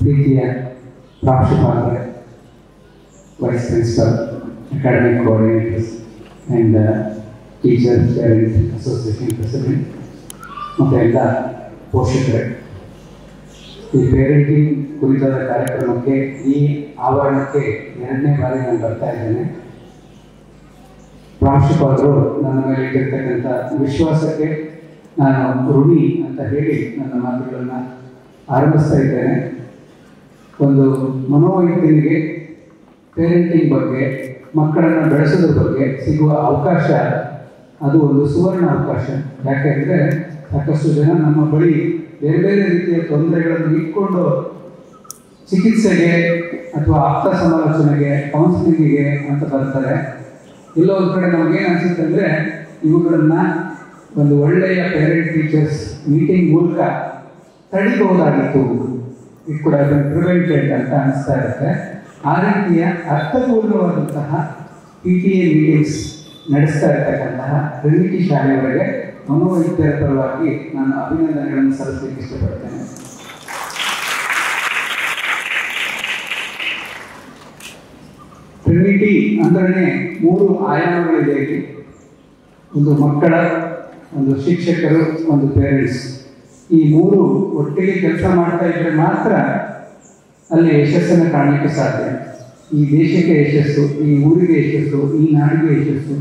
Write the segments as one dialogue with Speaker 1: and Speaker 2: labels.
Speaker 1: ಪ್ರೀತಿಯ ಪ್ರಾಂಶುಪಾಲರೇ, vice principal, academic coordinators and teacher parent association president ಮತ್ತು ಎಲ್ಲ ಪೋಷಕರೇ, ಈ ಪೇರೆಂಟಿಂಗ್ ಕುರಿತಾದ ಕಾರ್ಯಕ್ರಮಕ್ಕೆ ಈ ಆವರಣಕ್ಕೆ 2ನೇ ಬಾರಿ ನಾನು ಬರ್ತಾ ಇದ್ದೇನೆ. ಪ್ರಾಂಶುಪಾಲರು ನನ್ನ ಮೇಲೆ ಇಟ್ಟಿರ್ತಕ್ಕಂಥ ವಿಶ್ವಾಸಕ್ಕೆ ನಾನು ಋಣಿ ಅಂತ ಹೇಳಿ ನನ್ನ ಮಾತುಗಳನ್ನು ಆರಂಭಿಸ್ತಾ ಇದ್ದೇನೆ. ಒಂದು ಮನೋವೈದ್ಯನಿಗೆ ಪೇರೆಂಟಿಂಗ್ ಬಗ್ಗೆ, ಮಕ್ಕಳನ್ನು ಬೆಳೆಸೋದ್ರ ಬಗ್ಗೆ ಸಿಗುವ ಅವಕಾಶ ಅದು ಒಂದು ಸುವರ್ಣ ಅವಕಾಶ. ಯಾಕೆಂದರೆ ಸಾಕಷ್ಟು ಜನ ನಮ್ಮ ಬಳಿ ಬೇರೆ ಬೇರೆ ರೀತಿಯ ತೊಂದರೆಗಳನ್ನು ಇಟ್ಕೊಂಡು ಚಿಕಿತ್ಸೆಗೆ ಅಥವಾ ಆಪ್ತ ಸಮಾಲೋಚನೆಗೆ, ಕೌನ್ಸಿಲಿಂಗಿಗೆ ಅಂತ ಬರ್ತಾರೆ. ಎಲ್ಲೋ ಒಂದು ಕಡೆ ನಮಗೇನು ಅನಿಸುತ್ತೆ ಅಂದರೆ ಇವುಗಳನ್ನು ಒಂದು ಒಳ್ಳೆಯ ಪೇರೆಂಟ್ ಟೀಚರ್ಸ್ ಮೀಟಿಂಗ್ ಮೂಲಕ ತಡಿಬಹುದಾಗಿತ್ತು, ಇದು ಕೂಡ ಪ್ರಿವೆಂಟೆಡ್ ಅಂತ ಅನಿಸ್ತಾ ಇರುತ್ತೆ. ಆ ರೀತಿಯ ಅರ್ಥಪೂರ್ಣವಾದಂತಹ PTA ಮೀಟಿಂಗ್ಸ್ ನಡೆಸ್ತಾ ಇರ್ತಕ್ಕಂತಹ ಟ್ರಿನಿಟಿ ಶಾಲೆಯವರಿಗೆ ಮನೋವೈದ್ಯರ ಪರವಾಗಿ ನಾನು ಅಭಿನಂದನೆಗಳನ್ನು ಸಲ್ಲಿಸಲಿಕ್ಕೆ ಇಷ್ಟಪಡ್ತೇನೆ. ಟ್ರಿನಿಟಿ ಅಂದ್ರೆ 3 ಆಯಾಮಗಳಿದೆ ಇಲ್ಲಿ. ಒಂದು ಮಕ್ಕಳ, ಒಂದು ಶಿಕ್ಷಕರು, ಒಂದು ಪೇರೆಂಟ್ಸ್. ಈ 3 ಒಟ್ಟಿಗೆ ಕೆಲಸ ಮಾಡ್ತಾ ಇದ್ರೆ ಮಾತ್ರ ಅಲ್ಲಿ ಯಶಸ್ಸನ್ನು ಕಾಣಲಿಕ್ಕೆ ಸಾಧ್ಯ. ಈ ದೇಶಕ್ಕೆ ಯಶಸ್ಸು, ಈ ಊರಿಗೆ ಯಶಸ್ಸು, ಈ ನಾಡಿಗೆ ಯಶಸ್ಸು.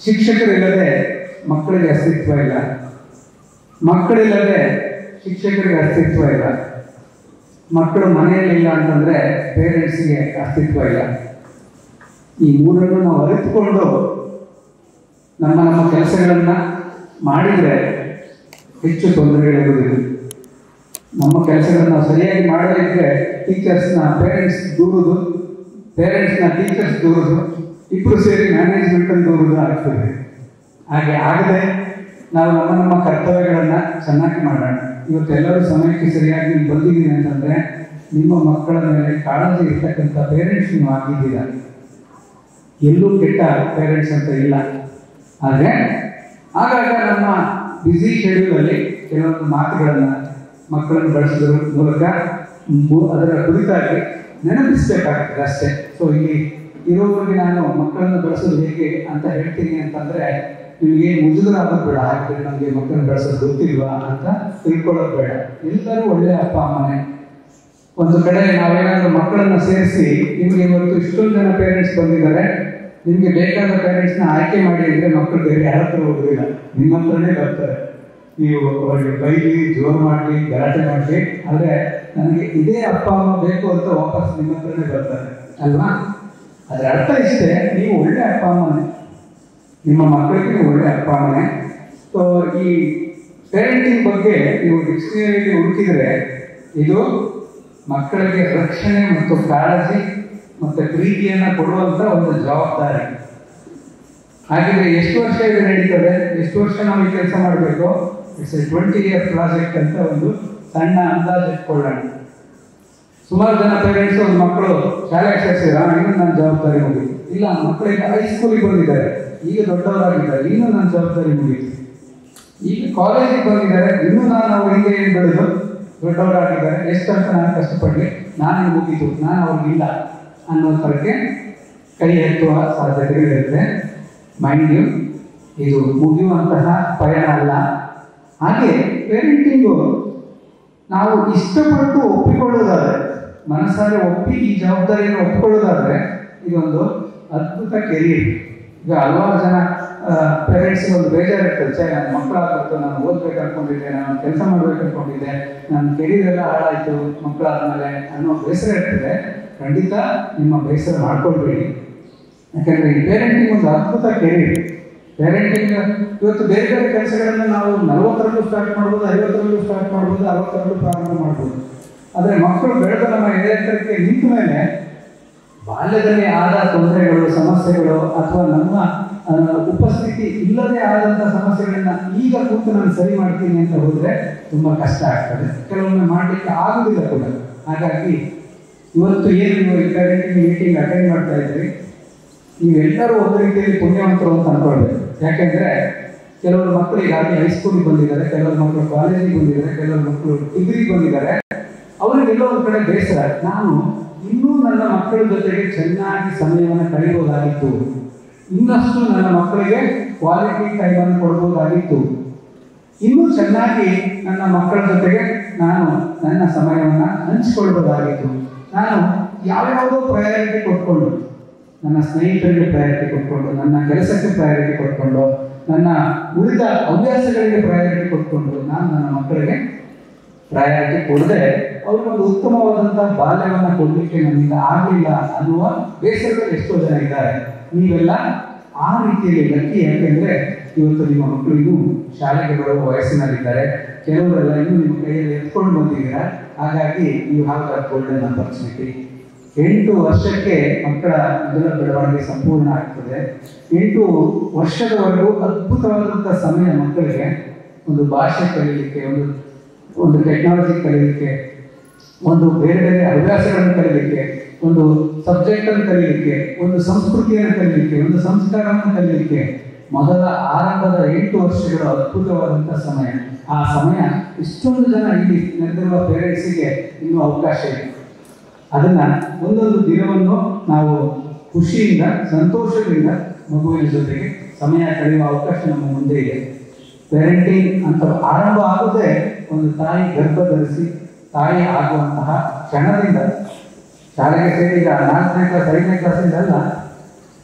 Speaker 1: ಶಿಕ್ಷಕರಿಲ್ಲದೆ ಮಕ್ಕಳಿಗೆ ಅಸ್ತಿತ್ವ ಇಲ್ಲ, ಮಕ್ಕಳಿಲ್ಲದೆ ಶಿಕ್ಷಕರಿಗೆ ಅಸ್ತಿತ್ವ ಇಲ್ಲ, ಮಕ್ಕಳು ಮನೆಯಲ್ಲಿಲ್ಲ ಅಂತಂದರೆ ಪೇರೆಂಟ್ಸ್ಗೆ ಅಸ್ತಿತ್ವ ಇಲ್ಲ. ಈ 3ನ್ನು ನಾವು ಅರಿತುಕೊಂಡು ನಮ್ಮ ಕೆಲಸಗಳನ್ನು ಮಾಡಿದರೆ ಹೆಚ್ಚು ತೊಂದರೆಗಳಿರುವುದಿಲ್ಲ. ನಮ್ಮ ಕೆಲಸಗಳನ್ನು ನಾವು ಸರಿಯಾಗಿ ಮಾಡದಿದ್ದರೆ ಟೀಚರ್ಸ್ನ ಪೇರೆಂಟ್ಸ್ ದೂರುದು, ಪೇರೆಂಟ್ಸ್ನ ಟೀಚರ್ಸ್ ದೂರುದು, ಇಬ್ಬರು ಸೇರಿ ಮ್ಯಾನೇಜ್ಮೆಂಟನ್ನು ದೂರುದು ಆಗ್ತದೆ. ಹಾಗೆ ಆಗದೆ ನಾವು ನಮ್ಮ ಕರ್ತವ್ಯಗಳನ್ನು ಚೆನ್ನಾಗಿ ಮಾಡೋಣ. ಇವತ್ತೆಲ್ಲರೂ ಸಮಯಕ್ಕೆ ಸರಿಯಾಗಿ ಬಂದಿದ್ದೀನಿ ಅಂತಂದರೆ ನಿಮ್ಮ ಮಕ್ಕಳ ಮೇಲೆ ಕಾಳಜಿ ಇರ್ತಕ್ಕಂಥ ಪೇರೆಂಟ್ಸ್ ನೀವು ಆಗಿದ್ದೀರಾ. ಎಲ್ಲೂ ಕೆಟ್ಟ ಪೇರೆಂಟ್ಸ್ ಅಂತ ಇಲ್ಲ. ಆದರೆ ಆಗಾಗ ನಮ್ಮ ಬ್ಯುಸಿ ಶೆಡ್ಯೂಲಲ್ಲಿ ಕೆಲವೊಂದು ಮಾತುಗಳನ್ನು ಮಕ್ಕಳನ್ನು ಬಳಸೋದ್ರ ಮೂಲಕ ಅದರ ಕುರಿತಾಗಿ ನೆನಪಿಸಬೇಕಾಗ್ತದೆ ಅಷ್ಟೇ. ಸೊ ಇಲ್ಲಿ ಇರೋವರೆಗೆ ನಾನು ಮಕ್ಕಳನ್ನು ಬೆಳೆಸೋದು ಹೇಗೆ ಅಂತ ಹೇಳ್ತೀನಿ ಅಂತಂದರೆ ನಿಮಗೆ ಮುಜುಗರ ಆಗೋದು ಬೇಡ. ಹಾಗೆ ನಮಗೆ ಮಕ್ಕಳನ್ನು ಬೆಳೆಸೋದು ಗೊತ್ತಿಲ್ವಾ ಅಂತ ತಿಳ್ಕೊಳ್ಳೋದು ಬೇಡ. ಎಲ್ಲರೂ ಒಳ್ಳೆಯ ಅಪ್ಪ ಅಮ್ಮನೇ. ಒಂದು ಕಡೆ ನಾವೇನಾದರೂ ಮಕ್ಕಳನ್ನು ಸೇರಿಸಿ ನಿಮಗೆ ಇವತ್ತು ಇಷ್ಟೊಂದು ಜನ ಪೇರೆಂಟ್ಸ್ ಬಂದಿದ್ದಾರೆ, ನಿಮಗೆ ಬೇಕಾದ ಪೇರೆಂಟ್ಸ್ನ ಆಯ್ಕೆ ಮಾಡಿ ಅಂದರೆ ಮಕ್ಕಳು ಬೇರೆ ಯಾರ ಹತ್ರ ಹೋಗೋದಿಲ್ಲ, ನಿಮ್ಮ ಹತ್ರನೇ ಬರ್ತಾರೆ. ನೀವು ಅವರಿಗೆ ಬೈಲಿ, ಜೋರು ಮಾಡಲಿ, ಗಲಾಟೆ ಮಾಡಲಿ, ಆದರೆ ನನಗೆ ಇದೇ ಅಪ್ಪ ಅಮ್ಮ ಬೇಕು ಅಂತ ವಾಪಸ್ ನಿಮ್ಮ ಹತ್ರನೇ ಬರ್ತಾರೆ ಅಲ್ವಾ? ಅದರ ಅರ್ಥ ಇಷ್ಟೇ, ನೀವು ಒಳ್ಳೆ ಅಪ್ಪ ಅಮ್ಮನೇ, ನಿಮ್ಮ ಮಕ್ಕಳಿಗೆ ನೀವು ಒಳ್ಳೆ ಅಪ್ಪ ಅಮ್ಮನೇ. ಸೊ ಈ ಪೇರೆಂಟಿಂಗ್ ಬಗ್ಗೆ ನೀವು ಡಿಕ್ಷನರಿಯಲ್ಲಿ ಹುಡುಕಿದರೆ ಇದು ಮಕ್ಕಳಿಗೆ ರಕ್ಷಣೆ ಮತ್ತು ಕಾಳಜಿ ಮತ್ತು ಪ್ರೀತಿಯನ್ನು ಕೊಡುವಂಥ ಒಂದು ಜವಾಬ್ದಾರಿ. ಹಾಗಿದ್ರೆ ಎಷ್ಟು ವರ್ಷ ಇದು ನಡೀತದೆ, ಎಷ್ಟು ವರ್ಷ ನಾವು ಈ ಕೆಲಸ ಮಾಡಬೇಕು? ಇಟ್ಸ್ 20 year ಪ್ರಾಜೆಕ್ಟ್ ಅಂತ ಒಂದು ಸಣ್ಣ ಅಂದಾಜು ಇಟ್ಕೊಳ್ಳೋಣ. ಸುಮಾರು ಜನ ಪೇರೆಂಟ್ಸ್ ಒಂದು ಮಕ್ಕಳು ಶಾಲೆಗೆ ಸೇರಿಸಿದ್ರೆ ಇನ್ನೂ ನನ್ನ ಜವಾಬ್ದಾರಿ ಮುಗೀತು, ಇಲ್ಲ ಮಕ್ಕಳಿಗೆ ಹೈಸ್ಕೂಲಿಗೆ ಬಂದಿದ್ದಾರೆ, ಈಗ ದೊಡ್ಡವರಾಗಿದ್ದಾರೆ, ಇನ್ನೂ ನನ್ನ ಜವಾಬ್ದಾರಿ ಮುಗೀತು, ಈಗ ಕಾಲೇಜಿಗೆ ಬಂದಿದ್ದಾರೆ, ಇನ್ನೂ ನಾನು ಅವರಿಗೆ ಏನು ಬೆಳೆದು ದೊಡ್ಡವರಾಗಿದ್ದಾರೆ, ಎಷ್ಟಂತ ನಾನು ಕಷ್ಟಪಡಲಿ, ನಾನು ಮುಗೀತು, ನಾನು ಅವ್ರಿಗಿಲ್ಲ ಅನ್ನೋ ಥರಕ್ಕೆ ಕೈ ಎತ್ತುವ ಸಾಧ್ಯತೆಗಳಿರುತ್ತೆ. ಮೈಂಡ್ ಯು, ಇದು ಮುಗಿಯುವಂತಹ ಪಯಣ ಅಲ್ಲ. ಹಾಗೆ ಪೇರೆಂಟಿಂಗು ನಾವು ಇಷ್ಟಪಟ್ಟು ಒಪ್ಪಿಕೊಳ್ಳೋದಾದರೆ, ಮನಸ್ಸಾರೆ ಒಪ್ಪಿ ಈ ಜವಾಬ್ದಾರಿಯನ್ನು ಒಪ್ಪಿಕೊಳ್ಳೋದಾದರೆ ಇದೊಂದು ಅದ್ಭುತ ಕೆರಿಯರ್. ಈಗ ಹಲವಾರು ಜನ ಪೇರೆಂಟ್ಸ್ಗೆ ಒಂದು ಬೇಜಾರಿರ್ತದೆ, ನನ್ನ ಮಕ್ಕಳಾಗ್ಬಿಟ್ಟು, ನಾನು ಓದ್ಬೇಕು ಅನ್ಕೊಂಡಿದ್ದೆ, ನಾನು ಕೆಲಸ ಮಾಡ್ಬೇಕು ಅನ್ಕೊಂಡಿದ್ದೆ, ನನ್ನ ಕೆರಿಯರ್ ಎಲ್ಲ ಹಾಳಾಯಿತು ಮಕ್ಕಳಾದ್ಮೇಲೆ ಅನ್ನೋ ಬೇಸರ ಇರ್ತದೆ. ಖಂಡಿತ ನಿಮ್ಮ ಬೇಸರ ಮಾಡ್ಕೊಳ್ಬೇಡಿ. ಯಾಕಂದರೆ ಈ ಪೇರೆಂಟಿಂಗ್ ಒಂದು ಅದ್ಭುತ ಕೆರಿಯರ್. ಪೇರೆಂಟಿಂಗ್ ಇವತ್ತು ಬೇರೆ ಬೇರೆ ಕೆಲಸಗಳನ್ನು ನಾವು 40ರಲ್ಲೂ ಸ್ಟಾರ್ಟ್ ಮಾಡ್ಬೋದು, 50ರಲ್ಲೂ ಸ್ಟಾರ್ಟ್ ಮಾಡ್ಬೋದು, 60ರಲ್ಲೂ ಪ್ರಾರಂಭ ಮಾಡ್ಬೋದು. ಆದರೆ ಮಕ್ಕಳು ಬೆಳೆದ ನಮ್ಮ ಎತ್ತರಕ್ಕೆ ನಿಂತ ಮೇಲೆ ಬಾಲ್ಯದಲ್ಲಿ ಆದ ತೊಂದರೆಗಳು, ಸಮಸ್ಯೆಗಳು ಅಥವಾ ನಮ್ಮ ಉಪಸ್ಥಿತಿ ಇಲ್ಲದೆ ಆದಂಥ ಸಮಸ್ಯೆಗಳನ್ನ ಈಗ ಕೂತು ನಾನು ಸರಿ ಮಾಡ್ತೀನಿ ಅಂತ ಹೋದರೆ ತುಂಬ ಕಷ್ಟ ಆಗ್ತದೆ, ಕೆಲವೊಮ್ಮೆ ಮಾಡಲಿಕ್ಕೆ ಆಗುವುದಿಲ್ಲ ಕೂಡ. ಹಾಗಾಗಿ ಇವತ್ತು ಏನು ನೀವು ಈ ಪೇರೆಂಟಿಂಗ್ ಮೀಟಿಂಗ್ ಅಟೆಂಡ್ ಮಾಡ್ತಾ ಇದ್ರಿ, ನೀವೆಲ್ಲರೂ ಒಂದು ರೀತಿಯಲ್ಲಿ ಪುಣ್ಯವಂತರು ಅಂತ ಅನ್ಕೊಳ್ಬೇಕು. ಯಾಕೆಂದರೆ ಕೆಲವರು ಮಕ್ಕಳು ಈಗಾಗಲೇ ಹೈಸ್ಕೂಲಿಗೆ ಬಂದಿದ್ದಾರೆ, ಕೆಲವರು ಮಕ್ಕಳು ಕಾಲೇಜಿಗೆ ಬಂದಿದ್ದಾರೆ, ಕೆಲವರು ಮಕ್ಕಳು ಡಿಗ್ರಿಗೆ ಬಂದಿದ್ದಾರೆ. ಅವರಿಗೆಲ್ಲೋ ಒಂದು ಕಡೆ ಬೇಸರ, ನಾನು ಇನ್ನೂ ನನ್ನ ಮಕ್ಕಳ ಜೊತೆಗೆ ಚೆನ್ನಾಗಿ ಸಮಯವನ್ನು ಕಳೆಯಬಹುದಾಗಿತ್ತು, ಇನ್ನಷ್ಟು ನನ್ನ ಮಕ್ಕಳಿಗೆ ಕ್ವಾಲಿಟಿ ಟೈಮನ್ನು ಕೊಡ್ಬೋದಾಗಿತ್ತು, ಇನ್ನೂ ಚೆನ್ನಾಗಿ ನನ್ನ ಮಕ್ಕಳ ಜೊತೆಗೆ ನಾನು ನನ್ನ ಸಮಯವನ್ನು ಹಂಚಿಕೊಳ್ಬೋದಾಗಿತ್ತು. ನಾನು ಯಾವ್ಯಾವುದೋ ಪ್ರಯಾರಿಟಿ ಕೊಟ್ಕೊಂಡು, ನನ್ನ ಸ್ನೇಹಿತರಿಗೆ ಪ್ರಯಾರಿಟಿ ಕೊಟ್ಕೊಂಡು, ನನ್ನ ಕೆಲಸಕ್ಕೆ ಪ್ರಯಾರಿಟಿ ಕೊಟ್ಕೊಂಡು, ನನ್ನ ಉಳಿದ ಹವ್ಯಾಸಗಳಿಗೆ ಪ್ರಯಾರಿಟಿ ಕೊಟ್ಕೊಂಡು ನಾನು ನನ್ನ ಮಕ್ಕಳಿಗೆ ಪ್ರಯಾರಿಟಿ ಕೊಡದೆ ಅವ್ರಿಗೊಂದು ಉತ್ತಮವಾದಂಥ ಬಾಲ್ಯವನ್ನು ಕೊಡಲಿಕ್ಕೆ ನನ್ನಿಂದ ಆಗಲಿಲ್ಲ ಅನ್ನುವ ಬೇಸರದಲ್ಲಿ ಎಷ್ಟೋ ಜನ ಇದ್ದಾರೆ. ನೀವೆಲ್ಲ ಆ ರೀತಿಯಲ್ಲಿ ಲಕ್ಕಿ. ಯಾಕೆಂದರೆ ಇವತ್ತು ನಿಮ್ಮ ಮಕ್ಕಳು ಇನ್ನೂ ಶಾಲೆಗೆ ಬರುವ ವಯಸ್ಸಿನಲ್ಲಿದ್ದಾರೆ, ಕೆಲವರೆಲ್ಲ ಇನ್ನೂ ನಿಮ್ಮ ಕೈಯಲ್ಲಿ ಎತ್ಕೊಂಡು ಬಂದಿದ್ದೀರಾ. ಹಾಗಾಗಿ you have the golden opportunity. 8 ವರ್ಷಕ್ಕೆ ಮಕ್ಕಳ ಮೊದಲ ಬೆಳವಣಿಗೆ ಸಂಪೂರ್ಣ ಆಗ್ತದೆ. 8 ವರ್ಷದವರೆಗೂ ಅದ್ಭುತವಾದಂಥ ಸಮಯ ಮಕ್ಕಳಿಗೆ ಒಂದು ಭಾಷೆ ಕಲೀಲಿಕ್ಕೆ, ಒಂದು ಟೆಕ್ನಾಲಜಿ ಕಲೀಲಿಕ್ಕೆ, ಒಂದು ಬೇರೆ ಬೇರೆ ಹವ್ಯಾಸಗಳನ್ನು ಕಲೀಲಿಕ್ಕೆ, ಒಂದು ಸಬ್ಜೆಕ್ಟನ್ನು ಕಲೀಲಿಕ್ಕೆ, ಒಂದು ಸಂಸ್ಕೃತಿಯನ್ನು ಕಲೀಲಿಕ್ಕೆ, ಒಂದು ಸಂಸ್ಕಾರವನ್ನು ಕಲೀಲಿಕ್ಕೆ ಮೊದಲ ಆರಂಭದ 8 ವರ್ಷಗಳ ಅದ್ಭುತವಾದಂಥ ಸಮಯ. ಆ ಸಮಯ ಇಷ್ಟೊಂದು ಜನ ಇಲ್ಲಿ ನೆರೆದಿರುವ ಪೇರೆಂಟ್ಸಿಗೆ ಇನ್ನೂ ಅವಕಾಶ ಇದೆ. ಅದನ್ನು ಒಂದೊಂದು ದಿನವನ್ನು ನಾವು ಖುಷಿಯಿಂದ, ಸಂತೋಷದಿಂದ ಮಗುವಿನ ಜೊತೆಗೆ ಸಮಯ ಕಳೆಯುವ ಅವಕಾಶ ನಮ್ಮ ಮುಂದೆ ಇದೆ. ಪೇರೆಂಟಿಂಗ್ ಅಂತ ಆರಂಭ ಆಗೋದೇ ಒಂದು ತಾಯಿ ಗರ್ಭ ಧರಿಸಿ ತಾಯಿ ಆಗುವಂತಹ ಕ್ಷಣದಿಂದ. ಶಾಲೆಗೆ ಸೇರಿ ಈಗ 4ನೇ ಕ್ಲಾಸ್ 5ನೇ ಕ್ಲಾಸಿಂದ ಅಲ್ಲ,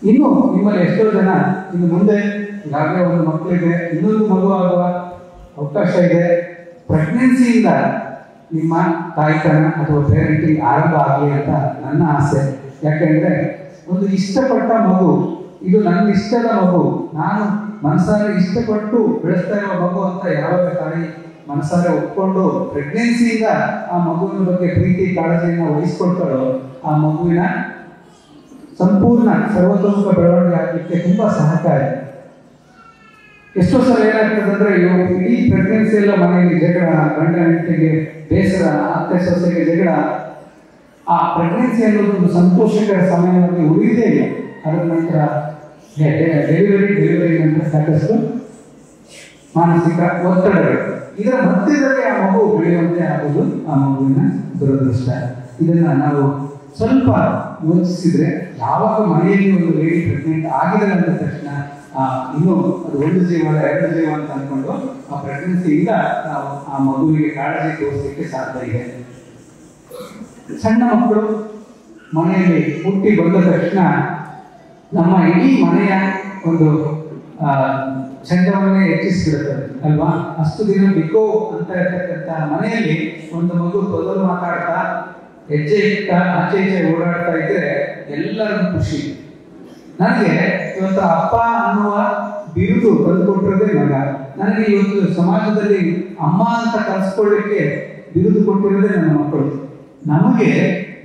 Speaker 1: ಇನ್ನು ನಿಮ್ಮಲ್ಲಿ ಎಷ್ಟೋ ಜನ ಇನ್ನು ಮುಂದೆ ಈಗಾಗಲೇ ಒಂದು ಮಕ್ಕಳಿಗೆ ಇನ್ನೊಂದು ಮಗು ಆಗುವ ಅವಕಾಶ ಇದೆ. ಪ್ರೆಗ್ನೆನ್ಸಿಯಿಂದ ನಿಮ್ಮ ತಾಯ್ತನ ಅಥವಾ ಪೇರೆಂಟಿಂಗ್ ಆರಂಭ ಆಗಲಿ ಅಂತ ನನ್ನ ಆಸೆ. ಯಾಕೆಂದರೆ ಒಂದು ಇಷ್ಟಪಟ್ಟ ಮಗು, ಇದು ನನ್ನ ಇಷ್ಟದ ಮಗು, ನಾನು ಮನಸಾರೆ ಇಷ್ಟಪಟ್ಟು ಬೆಳೆಸ್ತಾ ಇರುವ ಮಗು ಅಂತ ಯಾವಾಗ ತಾಯಿ ಮನಸಾರೆ ಒಪ್ಕೊಂಡು ಪ್ರೆಗ್ನೆನ್ಸಿಯಿಂದ ಆ ಮಗುವಿನ ಬಗ್ಗೆ ಪ್ರೀತಿ ಕಾಳಜಿಯನ್ನು ವಹಿಸ್ಕೊಳ್ತಾಳೋ ಆ ಮಗುವಿನ ಸಂಪೂರ್ಣ ಸರ್ವತೋಮುಖ ಬೆಳವಣಿಗೆ ಆಗಲಿಕ್ಕೆ ತುಂಬ ಸಹಕಾರಿ. ಎಷ್ಟೋ ಸಲ ಏನಾಗ್ತದೆ ಅಂದರೆ ಇಡೀ ಪ್ರೆಗ್ನೆನ್ಸಿ ಎಲ್ಲ ಮನೆಯಲ್ಲಿ ಜಗಳ, ಗಂಡ ಹೆಂಡತಿಗೆ ಬೇಸರ, ಅತ್ತೆ ಸೊಸೆಗೆ ಜಗಳ. ಆ ಪ್ರೆಗ್ನೆನ್ಸಿ ಅನ್ನೋದು ಒಂದು ಸಂತೋಷಕರ ಸಮಯವಾಗಿ ಉಳಿದೇ ಇಲ್ಲ. ಅದರ ನಂತರ ಡೆಲಿವರಿ ನಂತರ ಸಾಕಷ್ಟು ಮಾನಸಿಕ ಒತ್ತಡಗಳು. ಇದರ ಮಧ್ಯದಲ್ಲಿ ಆ ಮಗು ಬೆಳೆಯುವಂತೆ ಆಗುವುದು ಆ ಮಗುವಿನ ದುರದೃಷ್ಟ. ಇದನ್ನು ನಾವು ಸ್ವಲ್ಪ ಯೋಚಿಸಿದ್ರೆ, ಯಾವಾಗ ಮನೆಯಲ್ಲಿ ಒಂದು ಲೇಡಿ ಪ್ರೆಗ್ನೆಂಟ್ ಆಗಿದೆ ಅಂದ ತಕ್ಷಣ ಇನ್ನೂ ಅದು 1 ಜೀವ 2 ಜೀವ ಅಂತ ಅಂದ್ಕೊಂಡು ಆ ಪ್ರೆಗ್ನೆನ್ಸಿಯಿಂದ ನಾವು ಆ ಮಗುವಿಗೆ ಕಾಳಜಿ ತೋರಿಸಲಿಕ್ಕೆ ಸಾಧ್ಯ ಇದೆ. ಸಣ್ಣ ಮಕ್ಕಳು ಮನೆಯಲ್ಲಿ ಹುಟ್ಟಿ ಬಂದ ತಕ್ಷಣ ನಮ್ಮ ಇಡೀ ಮನೆಯ ಒಂದು ಚಂದವನ್ನೇ ಹೆಚ್ಚಿಸಿಬಿಡುತ್ತದೆ ಅಲ್ವಾ. ಅಷ್ಟು ದಿನ ಬಿಕೋ ಅಂತ ಇರ್ತಕ್ಕಂಥ ಮನೆಯಲ್ಲಿ ಒಂದು ಮಗು ತೊದಲು ಮಾತಾಡ್ತಾ ಹೆಜ್ಜೆ ಇಡ್ತಾ ಆಚೆ ಈಚೆ ಓಡಾಡ್ತಾ ಇದ್ರೆ ಎಲ್ಲರಿಗೂ ಖುಷಿ. ನನಗೆ ಇವತ್ತು ಅಪ್ಪ ಅನ್ನುವ ಬಿರುದು ತಂದುಕೊಟ್ಟಿರೋದೇ ಮಗ. ನನಗೆ ಇವತ್ತು ಸಮಾಜದಲ್ಲಿ ಅಮ್ಮ ಅಂತ ಕಲಿಸ್ಕೊಳ್ಳಿಕ್ಕೆ ಬಿರುದು ಕೊಟ್ಟಿರೋದೇ ನನ್ನ ಮಕ್ಕಳು. ನಮಗೆ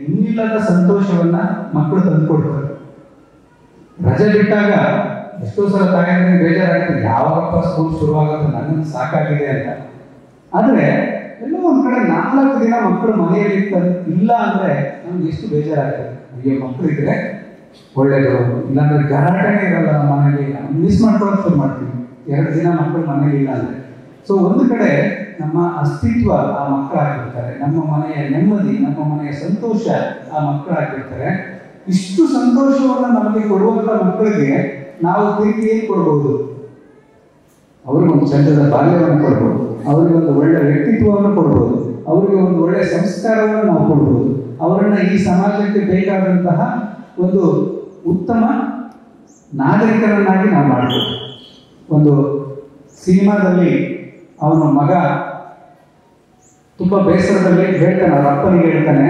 Speaker 1: ಇನ್ನಿಲ್ಲದ ಸಂತೋಷವನ್ನ ಮಕ್ಕಳು ತಂದುಕೊಡ್ತಾರೆ. ರಜೆ ಬಿಟ್ಟಾಗ ಎಷ್ಟೋ ಸಲ ತಾಯಿಗೆ ಬೇಜಾರಾಗ್ತದೆ, ಯಾವಾಗಪ್ಪ ಸ್ಕೂಲ್ ಶುರುವಾಗುತ್ತೆ, ನನ್ನನ್ನು ಸಾಕಾಗಿದೆ ಅಂತ. ಆದರೆ ಎಲ್ಲೋ ಒಂದು ಕಡೆ 4 ದಿನ ಮಕ್ಕಳು ಮನೆಯಲ್ಲಿ ಇಲ್ಲ ಅಂದರೆ ನಮ್ಗೆ ಎಷ್ಟು ಬೇಜಾರಾಗ್ತದೆ. ಅಯ್ಯೋ ಮಕ್ಕಳಿದ್ರೆ ಒಳ್ಳೇದು, ಇಲ್ಲಾಂದ್ರೆ ಗಲಾಟೆನೇ ಇರಲ್ಲ ನಮ್ಮ ಮನೆಯಲ್ಲಿ, ಮಿಸ್ ಮಾಡ್ಕೊಳ್ಳೋದು ಶುರು ಮಾಡ್ತೀವಿ 2 ದಿನ ಮಕ್ಕಳು ಮನೇಲಿ ಇಲ್ಲ ಅಂದರೆ. ಸೊ ಒಂದು ಕಡೆ ನಮ್ಮ ಅಸ್ತಿತ್ವ ಆ ಮಕ್ಕಳಾಗಿರ್ತಾರೆ, ನಮ್ಮ ಮನೆಯ ನೆಮ್ಮದಿ, ನಮ್ಮ ಮನೆಯ ಸಂತೋಷ ಆ ಮಕ್ಕಳಾಗಿರ್ತಾರೆ. ಇಷ್ಟು ಸಂತೋಷವನ್ನು ನಮಗೆ ಕೊಡುವಂಥ ಮಕ್ಕಳಿಗೆ ನಾವು ತಿರುಗಿ ಏನು ಕೊಡ್ಬೋದು? ಅವ್ರಿಗೊಂದು ಚಂದದ ಬಾಲ್ಯವನ್ನು ಕೊಡ್ಬೋದು, ಅವರಿಗೆ ಒಂದು ಒಳ್ಳೆಯ ವ್ಯಕ್ತಿತ್ವವನ್ನು ಕೊಡ್ಬೋದು, ಅವರಿಗೆ ಒಂದು ಒಳ್ಳೆಯ ಸಂಸ್ಕಾರವನ್ನು ನಾವು ಕೊಡ್ಬೋದು, ಅವರನ್ನು ಈ ಸಮಾಜಕ್ಕೆ ಬೇಕಾದಂತಹ ಒಂದು ಉತ್ತಮ ನಾಗರಿಕರನ್ನಾಗಿ ನಾವು ಮಾಡ್ಬೋದು. ಒಂದು ಸಿನಿಮಾದಲ್ಲಿ ಅವನ ಮಗ ತುಂಬ ಬೇಸರದಲ್ಲಿ ಹೇಳ್ತಾನೆ, ಅವ್ರ ಅಪ್ಪನಿಗೆ ಹೇಳ್ತಾನೆ,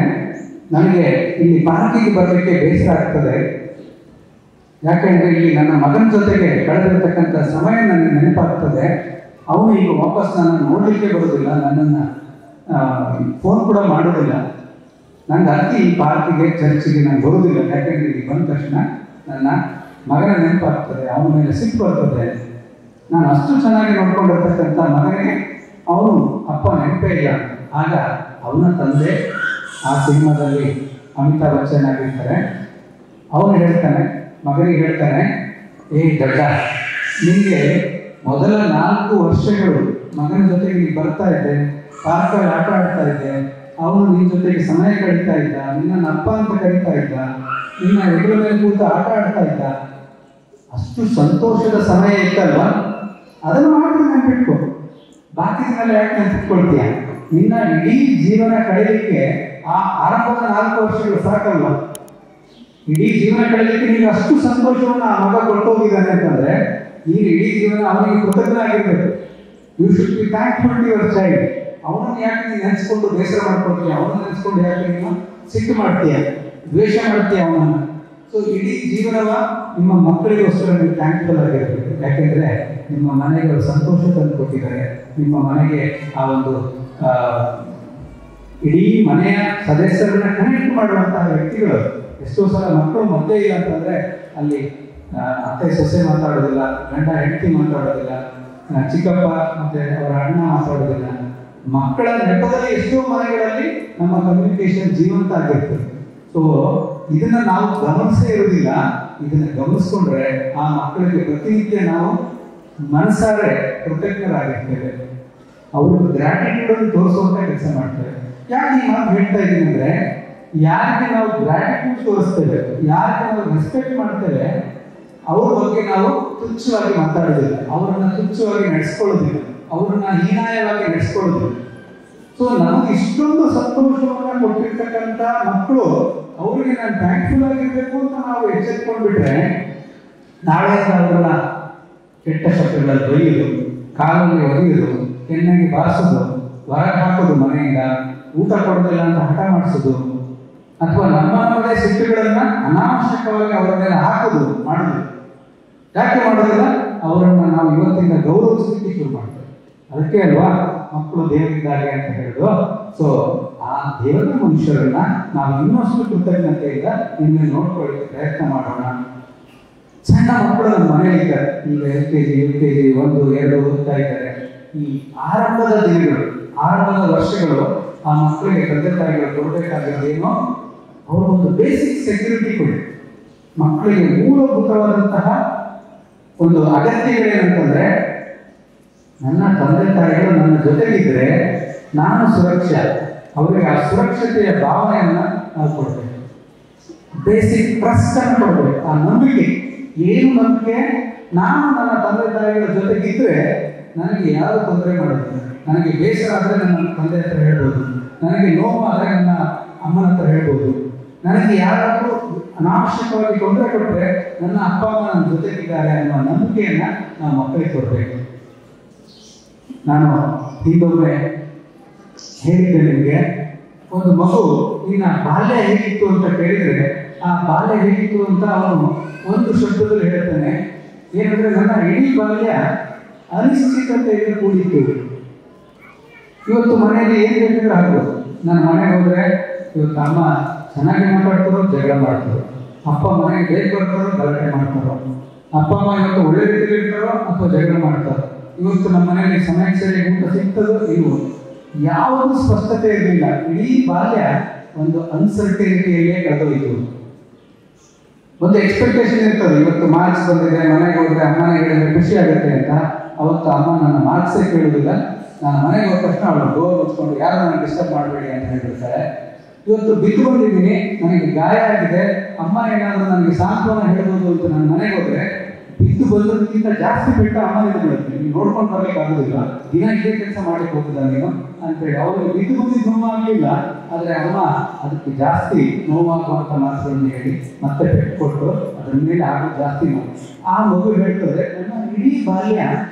Speaker 1: ನನಗೆ ಇಲ್ಲಿ ಪಾರ್ಕಿಗೆ ಬರಲಿಕ್ಕೆ ಬೇಸರ ಆಗ್ತದೆ, ಯಾಕೆಂದರೆ ಇಲ್ಲಿ ನನ್ನ ಮಗನ ಜೊತೆಗೆ ಕಳೆದಿರ್ತಕ್ಕಂಥ ಸಮಯ ನನಗೆ ನೆನಪಾಗ್ತದೆ. ಅವನು ಈಗ ವಾಪಸ್ ನನ್ನನ್ನು ನೋಡಲಿಕ್ಕೆ ಬರೋದಿಲ್ಲ, ನನ್ನನ್ನು ಫೋನ್ ಕೂಡ ಮಾಡೋದಿಲ್ಲ, ನನ್ನ ಅತಿ ಈ ಪಾರ್ಕಿಗೆ ಚರ್ಚಿಗೆ ನಾನು ಬರೋದಿಲ್ಲ, ಯಾಕೆಂದರೆ ಇಲ್ಲಿ ಬಂದ ತಕ್ಷಣ ನನ್ನ ಮಗನ ನೆನಪಾಗ್ತದೆ, ಅವನ ಮೇಲೆ ಸಿಟ್ಟು ಬರ್ತದೆ. ನಾನು ಅಷ್ಟು ಚೆನ್ನಾಗಿ ನೋಡ್ಕೊಂಡಿರ್ತಕ್ಕಂಥ ಮಗನಿಗೆ ಅವನು ಅಪ್ಪ ನೆನಪೇ ಇಲ್ಲ. ಆಗ ಅವನ ತಂದೆ ಆ ಸಿನಿಮಾದಲ್ಲಿ ಅಮಿತಾಬ್ ಬಚ್ಚನ್ ಆಗಿರ್ತಾರೆ. ಅವನು ಹೇಳ್ತಾನೆ, ಮಗನಿಗೆ ಹೇಳ್ತಾನೆ, ದೊಡ್ಡ, ನಿನಗೆ ಮೊದಲ 4 ವರ್ಷಗಳು ಮಗನ ಜೊತೆಗೆ ನೀನು ಬರ್ತಾ ಇದ್ದೆ, ಪಾರ್ಕಲ್ಲಿ ಆಟ ಆಡ್ತಾ ಇದ್ದೆ, ಅವನು ನಿನ್ನ ಜೊತೆಗೆ ಸಮಯ ಕಳೀತಾ ಇದ್ದ, ನಿನ್ನ ಅಪ್ಪ ಅಂತ ಕರೀತಾ ಇದ್ದ, ನಿನ್ನ ಎದುರ ಮೇಲೆ ಕೂತು ಆಟ ಆಡ್ತಾ ಇದ್ದ, ಅಷ್ಟು ಸಂತೋಷದ ಸಮಯ ಇತ್ತಲ್ವ, ಅದನ್ನು ಮಾತ್ರ ನೆನಪಿಟ್ಕೊ. ಬಾಕಿ ದಿನ ಯಾಕೆ ನೆನಪಿಟ್ಕೊಳ್ತೀಯ? ನಿನ್ನ ಇಡೀ ಜೀವನ ಕಳೆಯಲಿಕ್ಕೆ ಆ ಆರಂಭದ 4 ವರ್ಷಗಳು ಸಾಕಲ್ವ? ಇಡೀ ಜೀವನ ಕಳೆಯಲಿಕ್ಕೆ ನೀವು ಅಷ್ಟು ಸಂತೋಷವನ್ನು ಆ ಮಗ ಕೊಟ್ಟೋಗಿದ್ದಾನೆ ಅಂತಂದ್ರೆ ನೀನು ಇಡೀ ಜೀವನ ಅವನಿಗೆ ಕೃತಜ್ಞ ಆಗಿರ್ಬೇಕು. You should be thankful to your child. ಅವನನ್ನು ಯಾಕೆ ನೀನು ನೆನೆಸ್ಕೊಂಡು ಬೇಸರ ಮಾಡ್ಕೊಳ್ತೀಯ? ಅವನನ್ನು ನೆನೆಸ್ಕೊಂಡು ಯಾಕೆ ನೀನು ಸಿಟ್ಟು ಮಾಡ್ತೀಯ, ದ್ವೇಷ ಮಾಡ್ತೀಯ ಅವನನ್ನು? ಸೊ ಇಡೀ ಜೀವನವ ನಿಮ್ಮ ಮಕ್ಕಳಿಗೋಸ್ಕರ ನೀವು ಥ್ಯಾಂಕ್ಫುಲ್ ಆಗಿರಬೇಕು. ಯಾಕೆಂದ್ರೆ ನಿಮ್ಮ ಮನೆಗೆ ಅವರು ಸಂತೋಷ ತಂದು ಕೊಟ್ಟಿದ್ದಾರೆ. ನಿಮ್ಮ ಮನೆಗೆ ಆ ಒಂದು ಇಡೀ ಮನೆಯ ಸದಸ್ಯರನ್ನ ಕನೆಕ್ಟ್ ಮಾಡುವಂತಹ ವ್ಯಕ್ತಿಗಳು. ಎಷ್ಟೋ ಸಲ ಮಕ್ಕಳು ಮಧ್ಯೆ ಇಲ್ಲ ಅಂತಂದ್ರೆ ಅಲ್ಲಿ ಅತ್ತೆ ಸೊಸೆ ಮಾತಾಡೋದಿಲ್ಲ, ಗಂಡ ಹೆಂಡತಿ ಮಾತಾಡೋದಿಲ್ಲ, ಚಿಕ್ಕಪ್ಪ ಮತ್ತೆ ಅವರ ಅಣ್ಣ ಮಾತಾಡೋದಿಲ್ಲ. ಮಕ್ಕಳ ನೆಪದಲ್ಲಿ ಎಷ್ಟೋ ಮನೆಗಳಲ್ಲಿ ನಮ್ಮ ಕಮ್ಯುನಿಕೇಶನ್ ಜೀವಂತ ಆಗಿರ್ತದೆ. ಸೊ ಇದನ್ನ ನಾವು ಗಮನಿಸೇ ಇರುವುದಿಲ್ಲ. ಇದನ್ನ ಗಮನಿಸ್ಕೊಂಡ್ರೆ ಆ ಮಕ್ಕಳಿಗೆ ಪ್ರತಿನಿತ್ಯ ನಾವು ಮನಸಾರೆ ಕೃತಜ್ಞರಾಗಿರ್ತೇವೆ. ಅವರು ಗ್ರಾಟಿಟ್ಯೂಡ್ ಅನ್ನು ತೋರಿಸುವಂತ ಕೆಲಸ ಮಾಡ್ತಾರೆ. ಯಾಕೆ ಈ ಮಾತು ಹೇಳ್ತಾ ಇದ್ದೀನಿ ಅಂದ್ರೆ, ಯಾರಿಗೆ ನಾವು ಗ್ರಾಟಿಟ್ಯೂಡ್ ತೋರಿಸ್ತೇವೆ, ಯಾರಿಗೆ ನಾವು ರೆಸ್ಪೆಕ್ಟ್ ಮಾಡ್ತೇವೆ, ಅವ್ರ ಬಗ್ಗೆ ನಾವು ತುಚ್ಛವಾಗಿ ಮಾತಾಡೋದಿಲ್ಲ, ಅವರನ್ನ ತುಚ್ಛವಾಗಿ ನಡೆಸ್ಕೊಳ್ಳೋದಿಲ್ಲ, ಅವರನ್ನ ಹೀನಾಯವಾಗಿ ನಡೆಸ್ಕೊಳ್ಳೋದಿಲ್ಲ. ಸೊ ನಮಗೆ ಇಷ್ಟೊಂದು ಸಂತೋಷವನ್ನ ಕೊಟ್ಟಿರ್ತಕ್ಕಂಥ ಮಕ್ಕಳು, ಅವರಿಗೆ ನಾನು ಥ್ಯಾಂಕ್ಫುಲ್ ಆಗಿರ್ಬೇಕು ಅಂತ ನಾವು ಎಚ್ಚೆತ್ಕೊಂಡ್ಬಿಟ್ರೆ, ನಾಳೆಯಿಂದ ಅವರನ್ನ ಕೆಟ್ಟ ಶಬ್ದಗಳಲ್ಲಿ ಬೈಯೋದು, ಕಾಲಲ್ಲಿ ಒಗೆಯೋದು, ಕೆನ್ನಾಗಿ ಬಾರಿಸೋದು, ಹೊರಗೆ ಹಾಕೋದು, ಮನೆಯಿಂದ ಊಟ ಕೊಡೋದಿಲ್ಲ ಅಂತ ಹಠ ಮಾಡಿಸೋದು, ಅಥವಾ ನಮ್ಮದೇ ಸಿಟ್ಟುಗಳನ್ನ ಅನಾವಶ್ಯಕವಾಗಿ ಅವರ ಮೇಲೆ ಹಾಕೋದು ಮಾಡೋದು. ಯಾಕೆ ಮಾಡೋದಿಲ್ಲ? ಅವರನ್ನ ನಾವು ಇವತ್ತಿಂದ ಗೌರವಿಸಲಿಕ್ಕೆ ಶುರು ಮಾಡ್ತೇವೆ. ಅದಕ್ಕೆ ಅಲ್ವಾ ಮಕ್ಕಳು ದೇವರಿದ್ದಾರೆ ಅಂತ ಹೇಳೋದು. ಸೊ ಆ ದೇವರ ಮನುಷ್ಯರನ್ನ ನಾವು ಇನ್ನಷ್ಟು ಕೃತಜ್ಞತೆಯಿಂದ ನಿನ್ನೆ ನೋಡ್ಕೊಳ್ಳಿಕ್ಕೆ ಪ್ರಯತ್ನ ಮಾಡೋಣ. ಸಣ್ಣ ಮಕ್ಕಳು ನಮ್ಮ ಮನೆಯಲ್ಲಿದ್ದಾರೆ, ಈಗ LKG, UKG 1, 2 ಓದ್ತಾ ಇದ್ದಾರೆ. ಈ ಆರಂಭದ ದಿನಗಳು, ಆರಂಭದ ವರ್ಷಗಳು ಆ ಮಕ್ಕಳಿಗೆ ತಂದೆ ತಾಯಿಗಳು ಕೊಡಬೇಕಾಗಿರೋದೇನೋ ಅವರೊಂದು ಬೇಸಿಕ್ ಸೆಕ್ಯೂರಿಟಿ ಕೊಡಿ. ಮಕ್ಕಳಿಗೆ ಮೂಲಭೂತವಾದಂತಹ ಒಂದು ಅಗತ್ಯಗಳೇನಂತಂದ್ರೆ, ನನ್ನ ತಂದೆ ತಾಯಿಗಳು ನನ್ನ ಜೊತೆಗಿದ್ರೆ ನಾನು ಸುರಕ್ಷೆ, ಅವರಿಗೆ ಆ ಸುರಕ್ಷತೆಯ ಭಾವನೆಯನ್ನ ನಾವು ಕೊಡ್ಬೇಕು. ಬೇಸಿಕ್ ಟ್ರಸ್ಟ್ ಅನ್ನು ಕೊಡ್ಬೇಕು. ಆ ನಂಬಿಕೆ, ಏನು ನಂಬಿಕೆ? ನಾನು ನನ್ನ ತಂದೆ ತಾಯಿಗಳ ಜೊತೆಗಿದ್ರೆ ನನಗೆ ಯಾರು ತೊಂದರೆ ಮಾಡೋದಿಲ್ಲ. ನನಗೆ ಬೇಸರ ಆದರೆ ನನ್ನ ತಂದೆ ಹತ್ರ ಹೇಳ್ಬೋದು, ನನಗೆ ನೋವು ಆದರೆ ನನ್ನ ಅಮ್ಮನ ಹತ್ರ ಹೇಳ್ಬೋದು, ನನಗೆ ಯಾರಾದರೂ ಅನಾವಶ್ಯಕವಾಗಿ ತೊಂದರೆ ಕೊಟ್ಟರೆ ನನ್ನ ಅಪ್ಪ ಅಮ್ಮ ನನ್ನ ಜೊತೆಗಿದ್ದಾರೆ ಅನ್ನೋ ನಂಬಿಕೆಯನ್ನ ನಾವು ಮಕ್ಕಳಿಗೆ ಕೊಡಬೇಕು. ನಾನು ಹಿಂದೊಮ್ಮೆ ಹೇಳಿದ್ದೆ ನಿಮಗೆ, ಒಂದು ಮಗು ನಿನ್ನ ಬಾಲ್ಯ ಹೇಗಿತ್ತು ಅಂತ ಕೇಳಿದರೆ ಆ ಬಾಲ್ಯ ಹೇಗಿತ್ತು ಅಂತ ಅವನು ಒಂದು ಶಬ್ದದಲ್ಲಿ ಹೇಳ್ತಾನೆ. ಏನಂದ್ರೆ, ನನ್ನ ಇಡೀ ಬಾಲ್ಯ ಅನಿಶ್ಚಿತತೆಯಿಂದ ಕೂಡಿತ್ತು. ಇವತ್ತು ಮನೆಯಲ್ಲಿ ಏನ್ ಬೇಕಾದ್ರೆ ಆಗ್ಬೋದು. ನನ್ನ ಮನೆಗೆ ಹೋದ್ರೆ ಇವತ್ತು ಅಮ್ಮ ಚೆನ್ನಾಗಿ ಮಾತಾಡ್ತಾರೋ ಜಗಳ ಮಾಡ್ತಾರೋ, ಅಪ್ಪ ಮನೆಗೆ ಬೇಗ ಬರ್ತಾರೋ ಗಲಾಟೆ ಮಾಡ್ತಾರೋ, ಅಪ್ಪ ಅಮ್ಮ ಇವತ್ತು ಒಳ್ಳೆ ರೀತಿಯಲ್ಲಿ ಇರ್ತಾರೋ ಅಥವಾ ಜಗಳ ಮಾಡ್ತಾರೋ, ಇವತ್ತು ನಮ್ಮ ಮನೆಯಲ್ಲಿ ಸಮಯಕ್ಕೆ ಸರಿಯಾಗಿ ಊಟ ಸಿಗ್ತದೋ ಇಲ್ವೋ, ಯಾವುದೂ ಸ್ಪಷ್ಟತೆ ಇರಲಿಲ್ಲ. ಇಡೀ ಬಾಲ್ಯ ಒಂದು ಅನ್ಸರ್ಟನಿಟಿಯಲ್ಲೇ ಕಳೆದೋಯ್ತು. ಒಂದು ಎಕ್ಸ್ಪೆಕ್ಟೇಷನ್ ಇರ್ತದೆ, ಇವತ್ತು ಮಾರ್ಕ್ಸ್ ಬಂದಿದೆ, ಮನೆಗೆ ಹೋದ್ರೆ ಅಮ್ಮನೇ ಹೇಳಿದ್ರೆ ಖುಷಿ ಆಗುತ್ತೆ ಅಂತ. ಅವತ್ತು ಅಮ್ಮ ನನ್ನ ಮಾರ್ಕ್ಸೇ ಕೇಳೋದಿಲ್ಲ, ನಾನು ಮನೆಗೆ ಹೋದ ತಕ್ಷಣ ಅವಳು ಡೋರ್ ಮುಚ್ಕೊಂಡು ಯಾರು ನನಗೆ ಡಿಸ್ಟರ್ಬ್ ಮಾಡಬೇಡಿ ಅಂತ ಹೇಳ್ಬಿಡ್ತಾರೆ. ಇವತ್ತು ಬಿದ್ದು ಬಂದಿದ್ದೀನಿ, ನನಗೆ ಗಾಯ ಆಗಿದೆ, ಅಮ್ಮ ಏನಾದರೂ ನನಗೆ ಸಾಂತ್ವನ ಹೇಳ್ಬೋದು ಅಂತ ನಾನು ಮನೆಗೆ ಹೋದ್ರೆ ಬಿದ್ದು ಬಂದೋದಕ್ಕಿಂತ ಜಾಸ್ತಿ ಬಿಟ್ಟು ಅಮ್ಮ ಬಿಡುತ್ತೆ. ನೀವು ನೋಡ್ಕೊಂಡು ಬರ್ಲಿಕ್ಕೆ ಆಗೋದಿಲ್ಲ, ದಿನ ಇದೇ ಕೆಲಸ ಮಾಡ್ಲಿಕ್ಕೆ ಹೋಗುದಾ ನೀನು ಅಂತೇಳಿ. ಅವ್ರಿಗೆ ಬಿದ್ದು ಬಂದಿದ್ದು ನೋವಾಗಲಿಲ್ಲ, ಆದರೆ ಅಮ್ಮ ಅದಕ್ಕೆ ಜಾಸ್ತಿ ನೋವಾಗುವಂತ ಮಾತುಗಳನ್ನು ಹೇಳಿ ಮತ್ತೆ ಪೆಟ್ಟು ಕೊಟ್ಟು ಅದರ ಮೇಲೆ ಆಗೋದು ಜಾಸ್ತಿ ನೋವು. ಆ ಮಗು ಹೇಳ್ತದೆ, ನನ್ನ ಇಡೀ ಬಾಲ್ಯ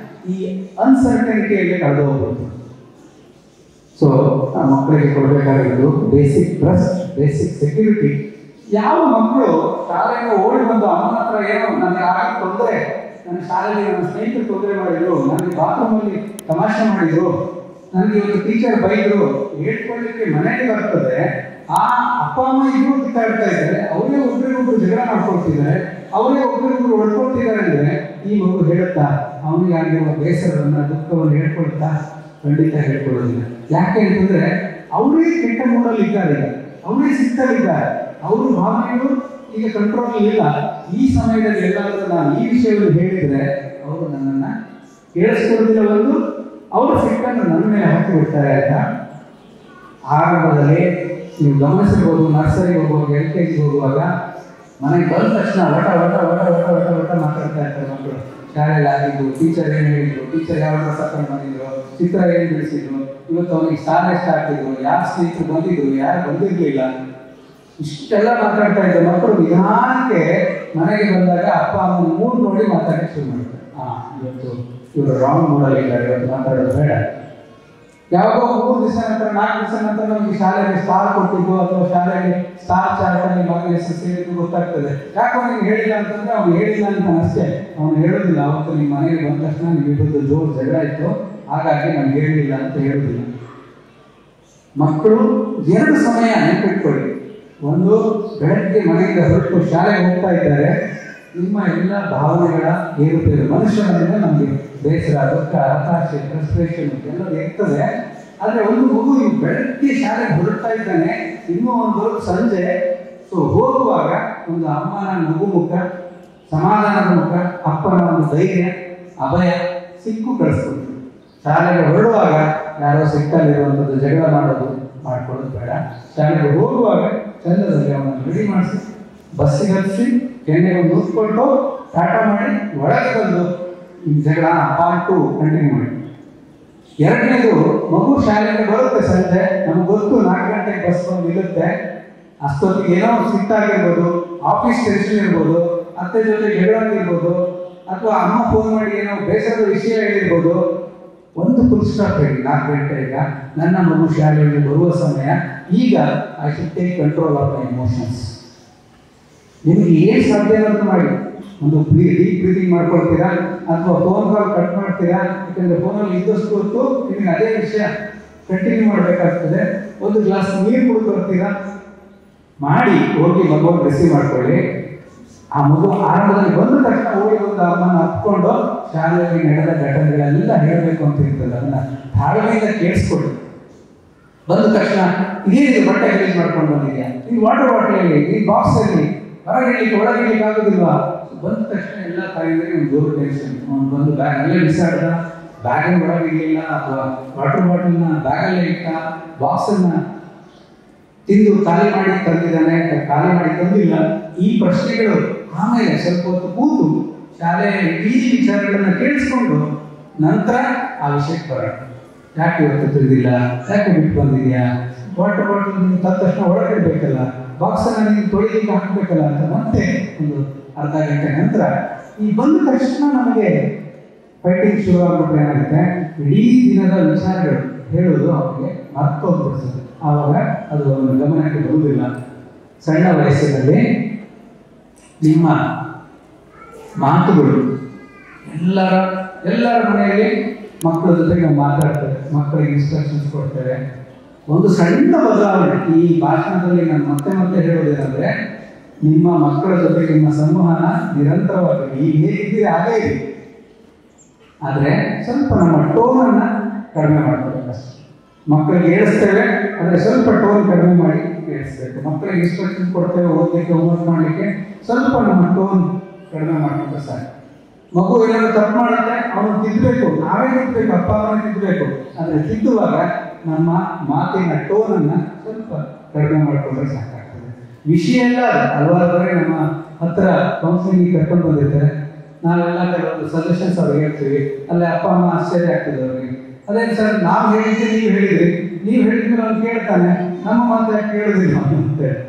Speaker 1: ಈ ಅನ್ಸರ್ಟನಿಟಿಯಲ್ಲಿ ಕಳೆದು ಹೋಗ್ಬೋದು. ಸೊ ಆ ಮಕ್ಕಳಿಗೆ ಕೊಡಬೇಕಾಗಿರೋದು ಬೇಸಿಕ್ ಟ್ರಸ್ಟ್, ಬೇಸಿಕ್ ಸೆಕ್ಯೂರಿಟಿ. ಯಾವ ಮಕ್ಕಳು ಶಾಲೆಗೆ ಓಡಿ ಬಂದು ಅಮ್ಮನ ಹತ್ರ ಏನೋ ನನಗೆ ಆಗ ತೊಂದರೆ, ನನ್ನ ಶಾಲೆಯಲ್ಲಿ ನನ್ನ ಸ್ನೇಹಿತರು ತೊಂದರೆ ಮಾಡಿದ್ರು, ನನಗೆ ಬಾತ್ರೂಮಲ್ಲಿ ತಮಾಷೆ ಮಾಡಿದ್ರು, ನನಗೆ ಇವತ್ತು ಟೀಚರ್ ಬೈದ್ರು, ಹೇಳ್ಕೊಳ್ಳಿಕ್ಕೆ ಮನೆಗೆ ಬರ್ತದೆ. ಆ ಅಪ್ಪ ಅಮ್ಮ ಇಬ್ಬರು ಕಿತ್ತಾಡ್ತಾ ಇದ್ದಾರೆ, ಅವರೇ ಒಬ್ಬರಿಗೊಬ್ರು ಜಗಳ ಮಾಡ್ಕೊಳ್ತಿದ್ದಾರೆ, ಅವರೇ ಒಬ್ಬರಿಗೊಬ್ರು ಹೊಡ್ಕೊಳ್ತಿದ್ದಾರೆ ಅಂದ್ರೆ ಈ ಮಗು ಹೇಳುತ್ತಾ ಅವನಿಗೆ ಆಗಿರುವ ಬೇಸರವನ್ನ ದುಃಖವನ್ನು ಹೇಳ್ಕೊಳ್ತಾ? ಖಂಡಿತ ಹೇಳ್ಕೊಳ್ಳೋದಿಲ್ಲ. ಯಾಕೆ ಅಂತಂದ್ರೆ ಅವರೇ ಕೆಟ್ಟ ಮೂಡಲ್ಲಿ ಇದ್ದಾರೆ, ಅವರೇ ಸಿಕ್ಕಲ್ಲಿದ್ದಾರೆ, ಅವ್ರ ಭಾವನೆಗಳು ಈಗ ಕಂಟ್ರೋಲ್ ಇಲ್ಲ. ಈ ಸಮಯದಲ್ಲಿ ಎಲ್ಲಾದರೂ ನಾನು ಈ ವಿಷಯವನ್ನು ಹೇಳಿದ್ರೆ ಅವರು ನನ್ನನ್ನ ಕೇಳಿಸ್ಕೊಳ್ಳೋದಿಲ್ಲ, ಒಂದು ಅವರ ಸಿಟ್ಟನ್ನು ನನ್ನ ಮೇಲೆ ಹಾಕಿ ಬಿಡ್ತಾರೆ ಅಂತ. ಆರಂಭದಲ್ಲಿ ನೀವು ಗಮನಿಸಿರ್ಬೋದು, ನರ್ಸರಿಗೆ ಹೋಗುವಾಗ, LKG ಹೋಗುವಾಗ ಮನೆಗೆ ಬಂದ ತಕ್ಷಣ ಒಟ ಒಟ ಒಟ ಒಟ ಒಟ ಒಟ ಮಾತಾಡ್ತಾ ಇರ್ತಾರೆ ಮಕ್ಕಳು. ಶಾಲೆಯಲ್ಲಿ ಆಗಿದ್ದು, ಟೀಚರ್ ಏನು ಹೇಳಿದ್ರು, ಟೀಚರ್ ಯಾವ ಡ್ರೆಸ್ ಹಾಕೊಂಡು ಬಂದಿದ್ರು, ಚಿತ್ರ ಏನು ಬಿಡಿಸಿದ್ರು, ಇವತ್ತು ಅವನಿಗೆ ಸ್ಟಾರ್ ಎಷ್ಟು ಹಾಕಿದ್ರು, ಯಾರು ಸ್ನೇಹಿತರು ಬಂದಿದ್ರು, ಯಾರು ಬಂದಿರಲಿಲ್ಲ, ಇಷ್ಟೆಲ್ಲ ಮಾತಾಡ್ತಾ ಇದ್ದ ಮಕ್ಕಳು ನಿಧಾನಕ್ಕೆ ಮನೆಗೆ ಬಂದಾಗ ಅಪ್ಪ ಅಮ್ಮನ ಮೂಡ್ ನೋಡಿ ಮಾತಾಡಕ್ಕೆ ಶುರು ಮಾಡ್ತಾರೆ. ಇವತ್ತು ಇವರು ರಾಂಗ್ ಮೂಡಲ್ಲಿದ್ದಾರೆ, ಇವತ್ತು ಮಾತಾಡೋದು ಬೇಡ. ಯಾವಾಗೋ 3 ದಿವಸ ನಂತರ 4 ದಿವಸ ನಂತರ ನಮಗೆ ಶಾಲೆಗೆ ಸ್ಟಾರ್ ಕೊಟ್ಟಿದ್ದು ಅಥವಾ ಶಾಲೆಗೆ ಸ್ಟಾರ್ ಚಾರ್ಟಲ್ಲಿ ಭಾಗವಹಿಸಿ ಸೇರಿದ್ದು ಗೊತ್ತಾಗ್ತದೆ. ಯಾಕೆ ಅವನಿಗೆ ಹೇಳಿಲ್ಲ ಅಂತಂದ್ರೆ ಅವ್ನು ಹೇಳಿಲ್ಲ ಅಂತ ಅಷ್ಟೇ, ಅವನು ಹೇಳೋದಿಲ್ಲ. ಅವತ್ತು ನಿಮ್ಮ ಮನೆಗೆ ಬಂದ ತಕ್ಷಣ ನಿಮ್ಮಿಬ್ಬರದ್ದು ಜೋರು ಜಗಳ ಇತ್ತು, ಹಾಗಾಗಿ ನಾನು ಹೇಳಿಲ್ಲ ಅಂತ ಹೇಳೋದಿಲ್ಲ. ಮಕ್ಕಳು 2 ಸಮಯ ನೆನಪಿಟ್ಕೊಳ್ಳಿ. ಒಂದು, ಬೆಳಗ್ಗೆ ಮನೆಯಿಂದ ಹೊರಟು ಶಾಲೆಗೆ ಹೋಗ್ತಾ ಇದ್ದಾರೆ, ನಿಮ್ಮ ಎಲ್ಲ ಭಾವನೆಗಳ ಏರುಪೇರು, ಮನುಷ್ಯನಿಂದ ನಮಗೆ ಬೇಸರ, ದುಃಖ, ಹತಾಶೆ, ಫ್ರಸ್ಟ್ರೇಷನ್ ಎಲ್ಲರೂ ಇರ್ತದೆ. ಆದರೆ ಒಂದು ಮಗು ಇವು ಬೆಳಗ್ಗೆ ಶಾಲೆಗೆ ಹೊರಡ್ತಾ ಇದ್ದಾನೆ, ಇನ್ನೂ ಒಂದು ಸಂಜೆ. ಸೊ ಹೋಗುವಾಗ ಒಂದು ಅಮ್ಮನ ನಗು ಮುಖ, ಸಮಾಧಾನದ ಮುಖ, ಅಪ್ಪನ ಒಂದು ಧೈರ್ಯ, ಅಭಯ ಸಿಕ್ಕು ಕಳಿಸ್ಕೊಡ್ತೀವಿ. ಶಾಲೆಗೆ ಹೊರಡುವಾಗ ಯಾರೋ ಸಿಕ್ಕಲ್ಲಿರುವಂಥದ್ದು ಜಗಳ ಮಾಡ್ಕೊಳ್ಳೋದು ಬೇಡ. ಶಾಲೆಗೆ ಹೋಗುವಾಗ ಚಂದದಲ್ಲಿ ಅವನನ್ನು ರೆಡಿ ಮಾಡಿಸಿ, ಬಸ್ಸಿಗೆ ಹತ್ತಿಸಿ, ಕೆನ್ನೆಗೆ ನೂಸ್ಕೊಂಡು ಟಾಟಾ ಮಾಡಿ ಒಳಗೆ ಬಂದು ಜಗಳ ಪಾರ್ಟ್ 2 ಕಂಟಿನ್ಯೂ ಮಾಡಿ. 2ನೇದು, ಮಗು ಶಾಲೆಗೆ ಬರುತ್ತೆ ಸಂಜೆ, ನಮ್ಗೆ ಗೊತ್ತು 4 ಗಂಟೆಗೆ ಬಸ್ ಬಂದು ನಿಲ್ಲುತ್ತೆ. ಅಷ್ಟೊತ್ತಿಗೆ ಏನೋ ಸಿಟ್ಟಾಗಿರ್ಬೋದು, ಆಫೀಸ್ ಟೆನ್ಷನ್ ಇರ್ಬೋದು, ಅತ್ತೆ ಜೊತೆ ಜಗಳ ಆಗಿರ್ಬೋದು, ಅಥವಾ ಅಮ್ಮ ಫೋನ್ ಮಾಡಿ ಏನೋ ಬೇಸರದ ವಿಷಯ ಹೇಳಿರ್ಬೋದು. ಒಂದು ಫುಲ್ ಸ್ಟಾಪ್ ಹೇಳಿ, 4 ಗಂಟೆ ಈಗ ನನ್ನ ಮಗು ಶಾಲೆಯಲ್ಲಿ ಬರುವ ಸಮಯ, ಈಗ I should take control of my emotions. ನಿಮಗೆ ಏನು ಸಾಧ್ಯ ಅಂತ ಮಾಡಿ. ಒಂದು ಡೀಪ್ ಬ್ರೀದಿಂಗ್ ಮಾಡ್ಕೊಳ್ತೀರಾ ಅಥವಾ ಫೋನ್ ಕಾಲ್ ಕಟ್ ಮಾಡ್ತೀರಾ, ಯಾಕಂದ್ರೆ ಫೋನಲ್ಲಿ ಇದ್ದಷ್ಟು ಹೊತ್ತು ನಿಮಗೆ ಅದೇ ವಿಷಯ ಕಂಟಿನ್ಯೂ ಮಾಡಬೇಕಾಗ್ತದೆ. ಒಂದು ಗ್ಲಾಸ್ ನೀರು ಕುಡಿದು ಬರ್ತೀರಾ, ಮಾಡಿ ಹೋಗಿ ಮಗುವನ್ನು ರಿಸೀವ್ ಮಾಡ್ಕೊಳ್ಳಿ. ಆ ಮಗು ಆರಂಭದಲ್ಲಿ ಬಂದ ತಕ್ಷಣ ಓಡಿ ಒಂದು ಅಮ್ಮನ ಹತ್ಕೊಂಡು ಶಾಲೆಯಲ್ಲಿ ನಡೆದ ಘಟನೆಗಳೆಲ್ಲ ಹೇಳಬೇಕು ಅಂತ ಇರ್ತದೆ, ಅದನ್ನ ತಾಳ್ಮೆಯಿಂದ ಕೇಳಿಸ್ಕೊಳ್ಳಿ. ಬಂದ ತಕ್ಷಣ ಇದೇನಿದು ಬಟ್ಟೆ ಗಲೀಜ್ ಮಾಡ್ಕೊಂಡು ಬಂದಿದ್ಯಾ, ಈ ವಾಟರ್ ಬಾಟಲಲ್ಲಿ, ಈ ಬಾಕ್ಸಲ್ಲಿ ಒಳಗಿಡ್ಲಿಕ್ಕೆ ಆಗೋದಿಲ್ವಾ? ಬಂದ ತಕ್ಷಣ ಎಲ್ಲ ತಾಯಿಗಳಿಗೆ ಒಂದು ಜೋರು ಟೆನ್ಷನ್. ಅವ್ನು ಬಂದು ಬ್ಯಾಗ್ ಅಲ್ಲೇ ಬಿಸಾಡ್ದ, ಬ್ಯಾಗಿನ ಒಳಗೆ ಇರಲಿಲ್ಲ, ಅಥವಾ ವಾಟರ್ ಬಾಟಲ್ನ ಬ್ಯಾಗಲ್ಲೇ ಇಟ್ಟ, ಬಾಕ್ಸನ್ನ ತಿಂದು ಖಾಲಿ ಮಾಡಿ ತಂದಿದ್ದಾನೆ, ಖಾಲಿ ಮಾಡಿ ತಂದಿಲ್ಲ, ಈ ಪ್ರಶ್ನೆಗಳು. ಆಮೇಲೆ ಸ್ವಲ್ಪ ಹೊತ್ತು ಕೂತು ಶಾಲೆಯ ಇಡೀ ವಿಚಾರಗಳನ್ನ ಕೇಳಿಸ್ಕೊಂಡು ನಂತರ ಆ ವಿಷಯಕ್ಕೆ ಬರೋಣ. ಯಾಕೆ ಇವತ್ತು ತಿಳಿದಿಲ್ಲ, ಯಾಕೆ ಬಿಟ್ಟು ಬಂದಿದ್ಯಾ, ವಾಟರ್ ಬಾಟಲ್ ತಂದ ತಕ್ಷಣ ಒಳಗಿಡ್ಬೇಕಲ್ಲ, ಬಾಕ್ಸನ್ನ ನೀನು ತೊಳಿಲಿಕ್ಕೆ ಹಾಕಬೇಕಲ್ಲ ಅಂತ ಮತ್ತೆ ಒಂದು ಅರ್ಧ ಗಂಟೆ ನಂತರ ಈ ಬಂದ ತಕ್ಷಣ ನಮಗೆ ಫೈಟಿಂಗ್ ಶುರು ಆಗ್ಬಿಟ್ರೆ ಏನಾಗುತ್ತೆ, ಇಡೀ ದಿನದ ವಿಚಾರಗಳು ಹೇಳೋದು ಅವರಿಗೆ ಮರ್ತೋಗ್ಬಿಡ್ತದೆ. ಆವಾಗ ಅದು ಒಂದು ಗಮನಕ್ಕೆ ಬರುವುದಿಲ್ಲ. ಸಣ್ಣ ವಯಸ್ಸಿನಲ್ಲಿ ನಿಮ್ಮ ಮಾತುಗಳು ಎಲ್ಲರ ಮನೆಯಲ್ಲಿ ಮಕ್ಕಳ ಜೊತೆಗೆ ನಾವು ಮಾತಾಡ್ತೇವೆ, ಮಕ್ಕಳಿಗೆ ಇನ್ಸ್ಟ್ರಕ್ಷನ್ಸ್ ಕೊಡ್ತೇವೆ. ಒಂದು ಸಣ್ಣ ಬದಲಾವಣೆ ಈ ಭಾಷಣದಲ್ಲಿ ನಾನು ಮತ್ತೆ ಹೇಳೋದೇನೆಂದ್ರೆ, ನಿಮ್ಮ ಮಕ್ಕಳ ಜೊತೆಗೆ ನಿಮ್ಮ ಸಂವಹನ ನಿರಂತರವಾಗಿ ಈಗ ಹೇಗಿದ್ದೀರಿ ಹಾಗೇ ಇರಿ, ಆದರೆ ಸ್ವಲ್ಪ ನಮ್ಮ ಟೋನನ್ನು ಕಡಿಮೆ ಮಾಡ್ಕೋಬೇಕಷ್ಟೆ. ಮಕ್ಕಳಿಗೆ ಹೇಳಿಸ್ತೇವೆ, ಆದರೆ ಸ್ವಲ್ಪ ಟೋನ್ ಕಡಿಮೆ ಮಾಡಿ ಹೇಳಿಸ್ಬೇಕು. ಮಕ್ಕಳಿಗೆ ಇನ್ಸ್ಟ್ರಕ್ಷನ್ ಕೊಡ್ತೇವೆ, ಓದಲಿಕ್ಕೆ, ಹೋಮ್ವರ್ಕ್ ಮಾಡಲಿಕ್ಕೆ, ಸ್ವಲ್ಪ ನಮ್ಮ ಟೋನ್ ಕಡಿಮೆ ಮಾಡ್ಕೊಂಡ್ರೆ ಸಾಕು. ಮಗು ಏನಾದ್ರು ತಪ್ಪು ಮಾಡುತ್ತೆ, ಅವನು ತಿದ್ದಬೇಕು, ನಾವೇ ತಿದ್ದಬೇಕು, ಅಪ್ಪ ಅಮ್ಮನೇ ತಿದ್ದಬೇಕು. ಆದರೆ ತಿದ್ದುವಾಗ ನಮ್ಮ ಮಾತಿನ ಟೋನನ್ನು ಸ್ವಲ್ಪ ಕಡಿಮೆ ಮಾಡಿಕೊಂಡ್ರೆ ಸಾಕಾಗ್ತದೆ. ವಿಷಯ ಎಲ್ಲ ಹಲವಾರು ಬಾರಿ ನಮ್ಮ ಹತ್ರ ಕೌನ್ಸಿಲಿಂಗ್ ಕರ್ಕೊಂಡು ಬಂದಿರ್ತಾರೆ, ನಾವೆಲ್ಲ ಕೆಲವೊಂದು ಸಜೆಷನ್ಸ್ ಅವ್ರಿಗೆ ಹೇಳ್ತೀವಿ, ಅಲ್ಲೇ ಅಪ್ಪ ಅಮ್ಮ ಆಶ್ಚರ್ಯ ಆಗ್ತದೆ ಅವ್ರಿಗೆ. ಅದೇನು ಸರ್, ನಾವು ಹೇಳಿದ್ದೆ ನೀವು ಹೇಳಿದ್ರೆ ಅವ್ನು ಕೇಳ್ತಾನೆ, ನಮ್ಮ ಮಾತು ಯಾಕೆ ಕೇಳೋದಿಲ್ಲ ಅಂತೇಳಿ.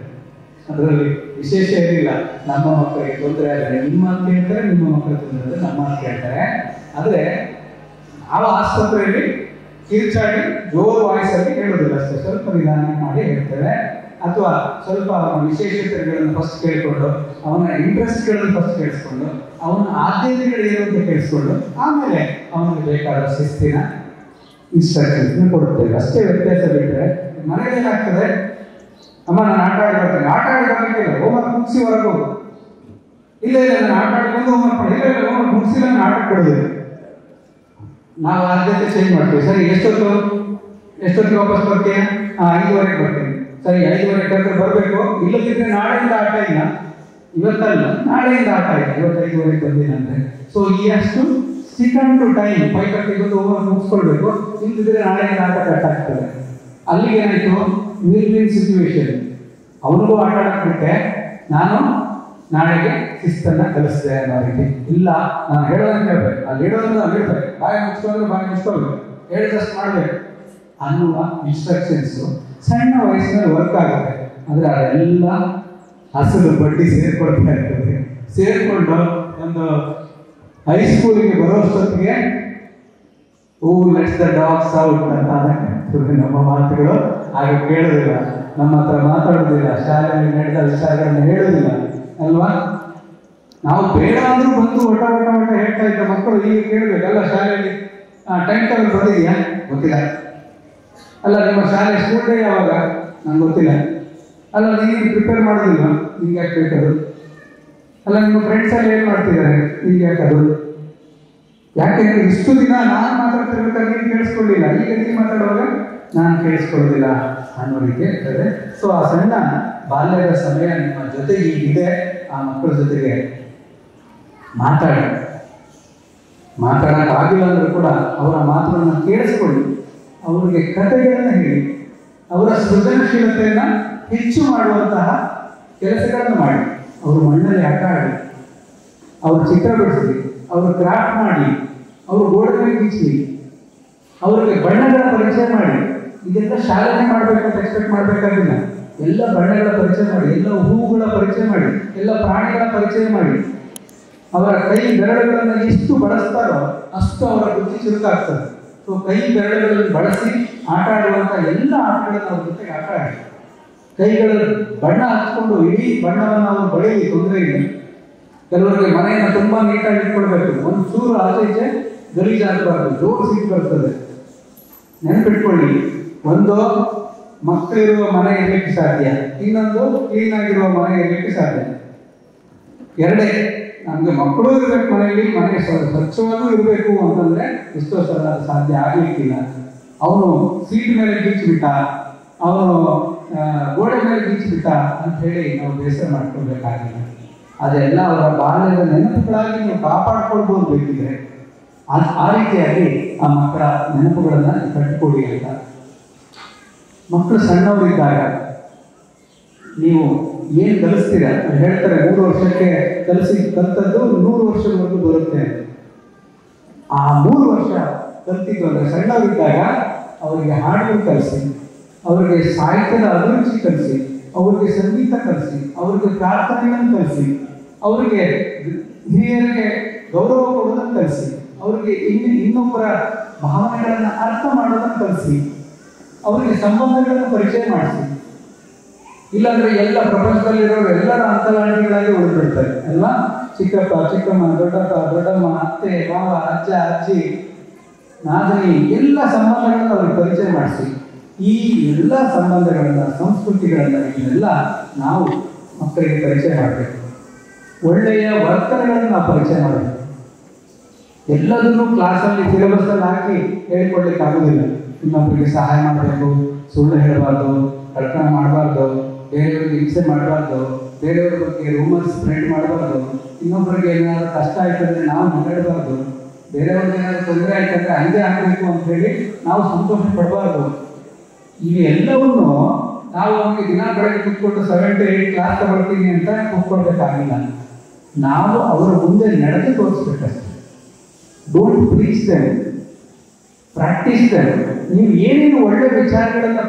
Speaker 1: ಅದರಲ್ಲಿ ವಿಶೇಷ ಏನಿಲ್ಲ. ನಮ್ಮ ಮಕ್ಕಳಿಗೆ ತೊಂದರೆ ಆದರೆ ನಿಮ್ಮ ಮಾತು ಕೇಳ್ತಾರೆ, ನಿಮ್ಮ ಮಕ್ಕಳ ತೊಂದರೆ ಆದರೆ ನಮ್ಮ ಮಾತು ಕೇಳ್ತಾರೆ. ಆದರೆ ನಾವು ಆಸ್ಪತ್ರೆಯಲ್ಲಿ ಕಿರ್ಚಾಡಿ ಜೋರು ವಾಯ್ಸಲ್ಲಿ ಹೇಳೋದಿಲ್ಲ ಅಷ್ಟೇ, ಸ್ವಲ್ಪ ನಿಧಾನ ಮಾಡಿ ಹೇಳ್ತೇವೆ. ಅಥವಾ ಸ್ವಲ್ಪ ಅವನ ವಿಶೇಷತೆಗಳನ್ನು ಫಸ್ಟ್ ಕೇಳಿಕೊಂಡು, ಅವನ ಇಂಟ್ರೆಸ್ಟ್ಗಳನ್ನು ಫಸ್ಟ್ ಕೇಳಿಸ್ಕೊಂಡು, ಅವನ ಆದ್ಯತೆಗಳು ಏನು ಅಂತ ಕೇಳಿಸ್ಕೊಂಡು, ಆಮೇಲೆ ಅವನಿಗೆ ಬೇಕಾದ ಶಿಸ್ತಿನ ಇನ್ಸ್ಟ್ರಕ್ಷನ್ಸ್ನ ಕೊಡುತ್ತೇವೆ. ಅಷ್ಟೇ ವ್ಯತ್ಯಾಸ ಬಿಟ್ಟರೆ ಮನೇಲಿ ಏನಾಗ್ತದೆ, ಅಮ್ಮ ನಾನು ಆಟ ಆಡಿ ಬರ್ಬೇಕಿಲ್ಲ, ಹೋಮ್ವರ್ಕ್ ಮುಗಿಸಿ ಹೊರಗೆ ಹೋಗು, ಇಲ್ಲ ನಾನು ಆಟ ಆಡಿ ಬಂದು ಹೋಮ್ವರ್ಕ್ ಮಾಡಿ, ಇಲ್ಲ ಹೋಮ್ವರ್ಕ್ ಮುಗಿಸಿಲ್ಲ ನಾನು ಆಟ ಕೊಡೋದಿಲ್ಲ. ನಾವು ಆದ್ಯತೆ ಚೇಂಜ್ ಮಾಡ್ತೀವಿ. ಸರಿ, ಎಷ್ಟೊತ್ತಿಗೆ ವಾಪಸ್ ಬರ್ತೀಯ? 5:15 ಬರ್ತೀನಿ. ಸರಿ, 5:15 ಕರೆದ್ರೆ ಬರಬೇಕು, ಇಲ್ಲದಿದ್ದರೆ ನಾಳೆಯಿಂದ ಆಟ ಇಲ್ಲ, ಇವತ್ತಲ್ಲ ನಾಳೆಯಿಂದ ಆಟ ಇಲ್ಲ, ಇವತ್ತು 5:15 ಬಂದಿನಂತೆ. ಸೊ ಈ ಅಷ್ಟು ಸ್ಟಿಕ್ ಆನ್ ಟು ಟೈಮ್. 5:30 ಬಂದು ಹೋಮ್ವರ್ಕ್ ಮುಗಿಸ್ಕೊಳ್ಬೇಕು, ಇಲ್ಲದಿದ್ದರೆ ನಾಳೆಯಿಂದ ಆಟ ಕಟ್ ಆಗ್ತದೆ. ಅಲ್ಲಿಗೆ ಏನಾಯ್ತು, ವಿನ್ ವಿನ್ ಸಿಚುವೇಶನ್. ಅವನಿಗೂ ಆಟ ಆಡಕ್ಕೆ ಬಿಟ್ಟೆ, ನಾನು ನಾಳೆಗೆ ಶಿಸ್ತನ್ನ ಕಲಿಸಿದೆ ಅನ್ನೋ ರೀತಿ. ಇಲ್ಲ, ನಾನು ಹೇಳೋದನ್ನ ಹೇಳ್ಬೇಕು, ಅಲ್ಲಿ ಹೇಳೋದನ್ನ ಅಲ್ಲಿ ಹೇಳ್ಬೇಕು, ಬಾಯಿ ಮುಚ್ಕೊಂಡ್ರೆ ಬಾಯಿ ಮುಚ್ಕೋಬೇಕು, ಹೇಳಿದಷ್ಟು ಮಾಡ್ಬೇಕು ಅನ್ನುವ ಇನ್ಸ್ಟ್ರಕ್ಷನ್ಸ್ ಸಣ್ಣ ವಯಸ್ಸಿನಲ್ಲಿ ವರ್ಕ್ ಆಗುತ್ತೆ. ಆದರೆ ಅದೆಲ್ಲ ಹಸಿರು ಬಡ್ಡಿ ಸೇರ್ಕೊಳ್ತಾ ಇರ್ತದೆ. ಸೇರ್ಕೊಂಡು ಒಂದು ಹೈಸ್ಕೂಲಿಗೆ ಬರೋಷ್ಟೊತ್ತಿಗೆ ಲೆಟ್ಸ್ ದ ಡಾಗ್ಸ್ ಔಟ್ ಅಂತ ನಮ್ಮ ಮಾತುಗಳು ಆಗ ಕೇಳೋದಿಲ್ಲ, ನಮ್ಮ ಹತ್ರ ಮಾತಾಡೋದಿಲ್ಲ, ಶಾಲೆಯಲ್ಲಿ ನಡೆದ ವಿಚಾರಗಳನ್ನು ಹೇಳೋದಿಲ್ಲ ಅಲ್ವಾ. ನಾವು ಬೇಡ ಅಂದ್ರೂ ಬಂದು ಒಟ ಒಟ ಒಟ ಹೇಳ್ತಾ ಇದ್ದ ಮಕ್ಕಳು ಈಗ ಕೇಳಬೇಕಲ್ಲ, ಶಾಲೆಯಲ್ಲಿ ಟೈಮ್ ಟೇಬಲ್ ಬಂದಿದೆಯಾ, ಗೊತ್ತಿಲ್ಲ. ಅಲ್ಲ, ನಿಮ್ಮ ಶಾಲೆ ಸ್ಕೂಲ್ ಡೇ ಯಾವಾಗ, ನಂಗೆ ಗೊತ್ತಿಲ್ಲ. ಅಲ್ಲ, ನೀವು ಪ್ರಿಪೇರ್ ಮಾಡೋದಿಲ್ವಾ, ನಿಮ್ಗೆ ಯಾಕೆ ಬೇಕದು. ಅಲ್ಲ, ನಿಮ್ಮ ಫ್ರೆಂಡ್ಸ್ ಎಲ್ಲ ಏನು ಮಾಡ್ತಿದ್ದಾರೆ, ನಿಮ್ಗೆ ಯಾಕದು. ಯಾಕೆಂದ್ರೆ ಇಷ್ಟು ದಿನ ನಾನು ಮಾತಾಡ್ತಿರ್ಬೇಕಾದ್ರೆ ನೀವು ಕೇಳಿಸ್ಕೊಳ್ಳಿಲ್ಲ, ಈಗ ನೀವು ಮಾತಾಡುವಾಗ ನಾನು ಕೇಳಿಸ್ಕೊಳ್ಳೋದಿಲ್ಲ ಅನ್ನೋ ರೀತಿ ಇರ್ತದೆ. ಸೊ ಆ ಸಣ್ಣ ಬಾಲ್ಯದ ಸಮಯ ನಿಮ್ಮ ಜೊತೆ ಈಗಿದೆ. ಆ ಮಕ್ಕಳ ಜೊತೆಗೆ ಮಾತಾಡೋಕ್ಕಾಗಿಲ್ಲ ಅಂದ್ರೂ ಕೂಡ ಅವರ ಮಾತುಗಳನ್ನು ಕೇಳಿಸ್ಕೊಳ್ಳಿ, ಅವರಿಗೆ ಕಥೆಗಳನ್ನು ಹೇಳಿ, ಅವರ ಸೃಜನಶೀಲತೆಯನ್ನು ಹೆಚ್ಚು ಮಾಡುವಂತಹ ಕೆಲಸಗಳನ್ನು ಮಾಡಿ. ಅವರು ಮಣ್ಣಲ್ಲಿ ಆಟ ಆಡಿ, ಅವರು ಚಿತ್ರ ಬಿಡಿಸಿ, ಅವರು ಕ್ರಾಫ್ಟ್ ಮಾಡಿ, ಅವರು ಗೋಡೆ ಮೇಲೆ ಗೀಚಿ, ಅವರಿಗೆ ಬಣ್ಣಗಳ ಪರಿಚಯ ಮಾಡಿ. ಇದೆಲ್ಲ ಶಾಲೆನೇ ಮಾಡಬೇಕು ಅಂತ ಎಕ್ಸ್ಪೆಕ್ಟ್ ಮಾಡಬೇಕಾಗಿಲ್ಲ. ಎಲ್ಲ ಬಣ್ಣಗಳ ಪರಿಚಯ ಮಾಡಿ, ಎಲ್ಲ ಹೂವುಗಳ ಪರಿಚಯ ಮಾಡಿ, ಎಲ್ಲ ಪ್ರಾಣಿಗಳ ಪರಿಚಯ ಮಾಡಿ. ಅವರ ಕೈ ಬೆರಳುಗಳನ್ನು ಎಷ್ಟು ಬಳಸ್ತಾರೋ ಅಷ್ಟು ಅವರ ಬುದ್ಧಿ ಚುರುಕಾಗ್ತದೆ. ಸೊ ಕೈ ಬೆರಳುಗಳನ್ನು ಬಳಸಿ ಆಟ ಆಡುವಂಥ ಎಲ್ಲ ಆಟಗಳನ್ನು ಅವ್ರ ಜೊತೆಗೆ ಆಟ ಆಡಿ. ಕೈಗಳಲ್ಲಿ ಬಣ್ಣ ಹಚ್ಕೊಂಡು ಇಡೀ ಬಣ್ಣವನ್ನು ಅವರು ಬಳಿಯಲಿ, ತೊಂದರೆ ಇಲ್ಲ. ಕೆಲವರಿಗೆ ಮನೆಯನ್ನು ತುಂಬಾ ನೀಟಾಗಿ ಇಟ್ಕೊಳ್ಬೇಕು, ಒಂದು ಚೂರು ಆಚೆ ಈಚೆ ಗಲೀಜಾಗಬಾರ್ದು, ಜೋಡಿಸಿ ಬರ್ತದೆ. ನೆನಪಿಟ್ಕೊಳ್ಳಿ, ಒಂದು ಮಕ್ಕಳಿರುವ ಮನೆ ಇರಲಿಕ್ಕೆ ಸಾಧ್ಯ, ಇನ್ನೊಂದು ಕ್ಲೀನ್ ಆಗಿರುವ ಮನೆ ಇರಲಿಕ್ಕೆ ಸಾಧ್ಯ. ಎರಡೇ, ನಮಗೆ ಮಕ್ಕಳು ಇರಬೇಕು ಮನೆಯಲ್ಲಿ, ಮನೆ ಸ್ವಚ್ಛವಾಗೂ ಇರಬೇಕು ಅಂತಂದ್ರೆ ಎಷ್ಟೋ ಸಲ ಸಾಧ್ಯ ಆಗಲಿಕ್ಕಿಲ್ಲ. ಅವನು ಸೀಟ್ ಮೇಲೆ ಗೀಚಿಬಿಟ್ಟ, ಅವನು ಗೋಡೆ ಮೇಲೆ ಗೀಚಿಬಿಟ್ಟ ಅಂತ ಹೇಳಿ ನಾವು ಬೇಸರ ಮಾಡ್ಕೊಳ್ಬೇಕಾಗಿಲ್ಲ. ಅದೆಲ್ಲ ಅವರ ಬಾಲ್ಯದ ನೆನಪುಗಳಾಗಿ ನೀವು ಕಾಪಾಡ್ಕೊಳ್ಬೋದು ಬೇಕಿದ್ರೆ. ಆ ರೀತಿಯಾಗಿ ಆ ಮಕ್ಕಳ ನೆನಪುಗಳನ್ನು ಕಟ್ಟಿಕೊಡಿ ಅಂತ. ಮಕ್ಕಳು ಸಣ್ಣವರಿದ್ದಾಗ ನೀವು ಏನು ಕಲಿಸ್ತೀರ, ಹೇಳ್ತಾರೆ 3 ವರ್ಷಕ್ಕೆ ಕಲಿತದ್ದು 100 ವರ್ಷದವರೆಗೂ ಬರುತ್ತೆ ಅಂತ. ಆ 3 ವರ್ಷ ಕಲ್ತಿದ್ದು ಅಂದರೆ ಸಣ್ಣವರಿದ್ದಾಗ ಅವರಿಗೆ ಹಾಡು ಕಲಿಸಿ, ಅವರಿಗೆ ಸಾಹಿತ್ಯದ ಅಭಿರುಚಿ ಕಲಿಸಿ, ಅವರಿಗೆ ಸಂಗೀತ ಕಲಿಸಿ, ಅವರಿಗೆ ಪ್ರಾರ್ಥನೆಗಳನ್ನು ಕಲಿಸಿ, ಅವರಿಗೆ ಹಿರಿಯರಿಗೆ ಗೌರವ ಕೊಡೋದನ್ನು ಕಲಿಸಿ, ಅವರಿಗೆ ಇನ್ನೊಬ್ಬರ ಭಾವನೆಗಳನ್ನು ಅರ್ಥ ಮಾಡೋದನ್ನು ಕಲಿಸಿ, ಅವರಿಗೆ ಸಂಬಂಧಗಳನ್ನು ಪರಿಚಯ ಮಾಡಿಸಿ. ಇಲ್ಲಾಂದ್ರೆ ಎಲ್ಲ ಪ್ರಪಂಚದಲ್ಲಿರೋರು ಎಲ್ಲರ ಅಂತರಾಳಿಗಳಾಗಿ ಉಳಿದ್ಬಿಡ್ತಾರೆ ಅಲ್ವಾ. ಚಿಕ್ಕಪ್ಪ, ಚಿಕ್ಕಮ್ಮ, ದೊಡ್ಡಪ್ಪ, ದೊಡ್ಡಮ್ಮ, ಅತ್ತೆ, ಮಾವ, ಅಜ್ಜ, ಅಜ್ಜಿ, ನಾದಿನಿ, ಎಲ್ಲ ಸಂಬಂಧಗಳನ್ನು ಅವ್ರಿಗೆ ಪರಿಚಯ ಮಾಡಿಸಿ. ಈ ಎಲ್ಲ ಸಂಬಂಧಗಳನ್ನ, ಸಂಸ್ಕೃತಿಗಳನ್ನ ಇವೆಲ್ಲ ನಾವು ಮಕ್ಕಳಿಗೆ ಪರಿಚಯ ಮಾಡಬೇಕು. ಒಳ್ಳೆಯ ವರ್ತನೆಗಳನ್ನು ನಾವು ಪರಿಚಯ ಮಾಡಬೇಕು. ಎಲ್ಲದನ್ನು ಕ್ಲಾಸಲ್ಲಿ ಸಿಲೆಬಸ್ಸಲ್ಲಿ ಹಾಕಿ ಹೇಳ್ಕೊಡ್ಲಿಕ್ಕೆ ಆಗೋದಿಲ್ಲ. ಇನ್ನೊಬ್ಬರಿಗೆ ಸಹಾಯ ಮಾಡಬೇಕು, ಸುಳ್ಳು ಹೇಳಬಾರ್ದು, ಕಳ್ತನ ಮಾಡಬಾರ್ದು, ಬೇರೆಯವ್ರಿಗೆ ಹಿಂಸೆ ಮಾಡಬಾರ್ದು, ಬೇರೆಯವ್ರ ಬಗ್ಗೆ ರೂಮರ್ಸ್ ಸ್ಪ್ರೆಡ್ ಮಾಡಬಾರ್ದು, ಇನ್ನೊಬ್ಬರಿಗೆ ಏನಾದ್ರು ಕಷ್ಟ ಆಯ್ತಂದ್ರೆ ನಾವು ನಗಾಡಬಾರ್ದು, ಬೇರೆಯವ್ರಿಗೆ ಏನಾದ್ರು ತೊಂದರೆ ಆಯ್ತಂದ್ರೆ ಹಂಗೆ ಆಗಬೇಕು ಅಂತ ಹೇಳಿ ನಾವು ಸಂತೋಷ ಪಡಬಾರ್ದು. ಇವೆಲ್ಲವನ್ನು ನಾವು ಅವನಿಗೆ ದಿನ ಬೆಳಗ್ಗೆ ಕೂತ್ಕೊಂಡು 7 to 8 ಕ್ಲಾಸ್ ತಗೊಳ್ತೀನಿ ಅಂತ ಕೂತ್ಕೊಳ್ಬೇಕಾಗಿಲ್ಲ. ನಾವು ಅವರ ಮುಂದೆ ನಡೆದು ತೋರಿಸ್ಬೇಕಷ್ಟೆ. Don't preach them, practise them. ನೀವು ಏನೇನು ಒಳ್ಳೆ ವಿಚಾರಗಳನ್ನ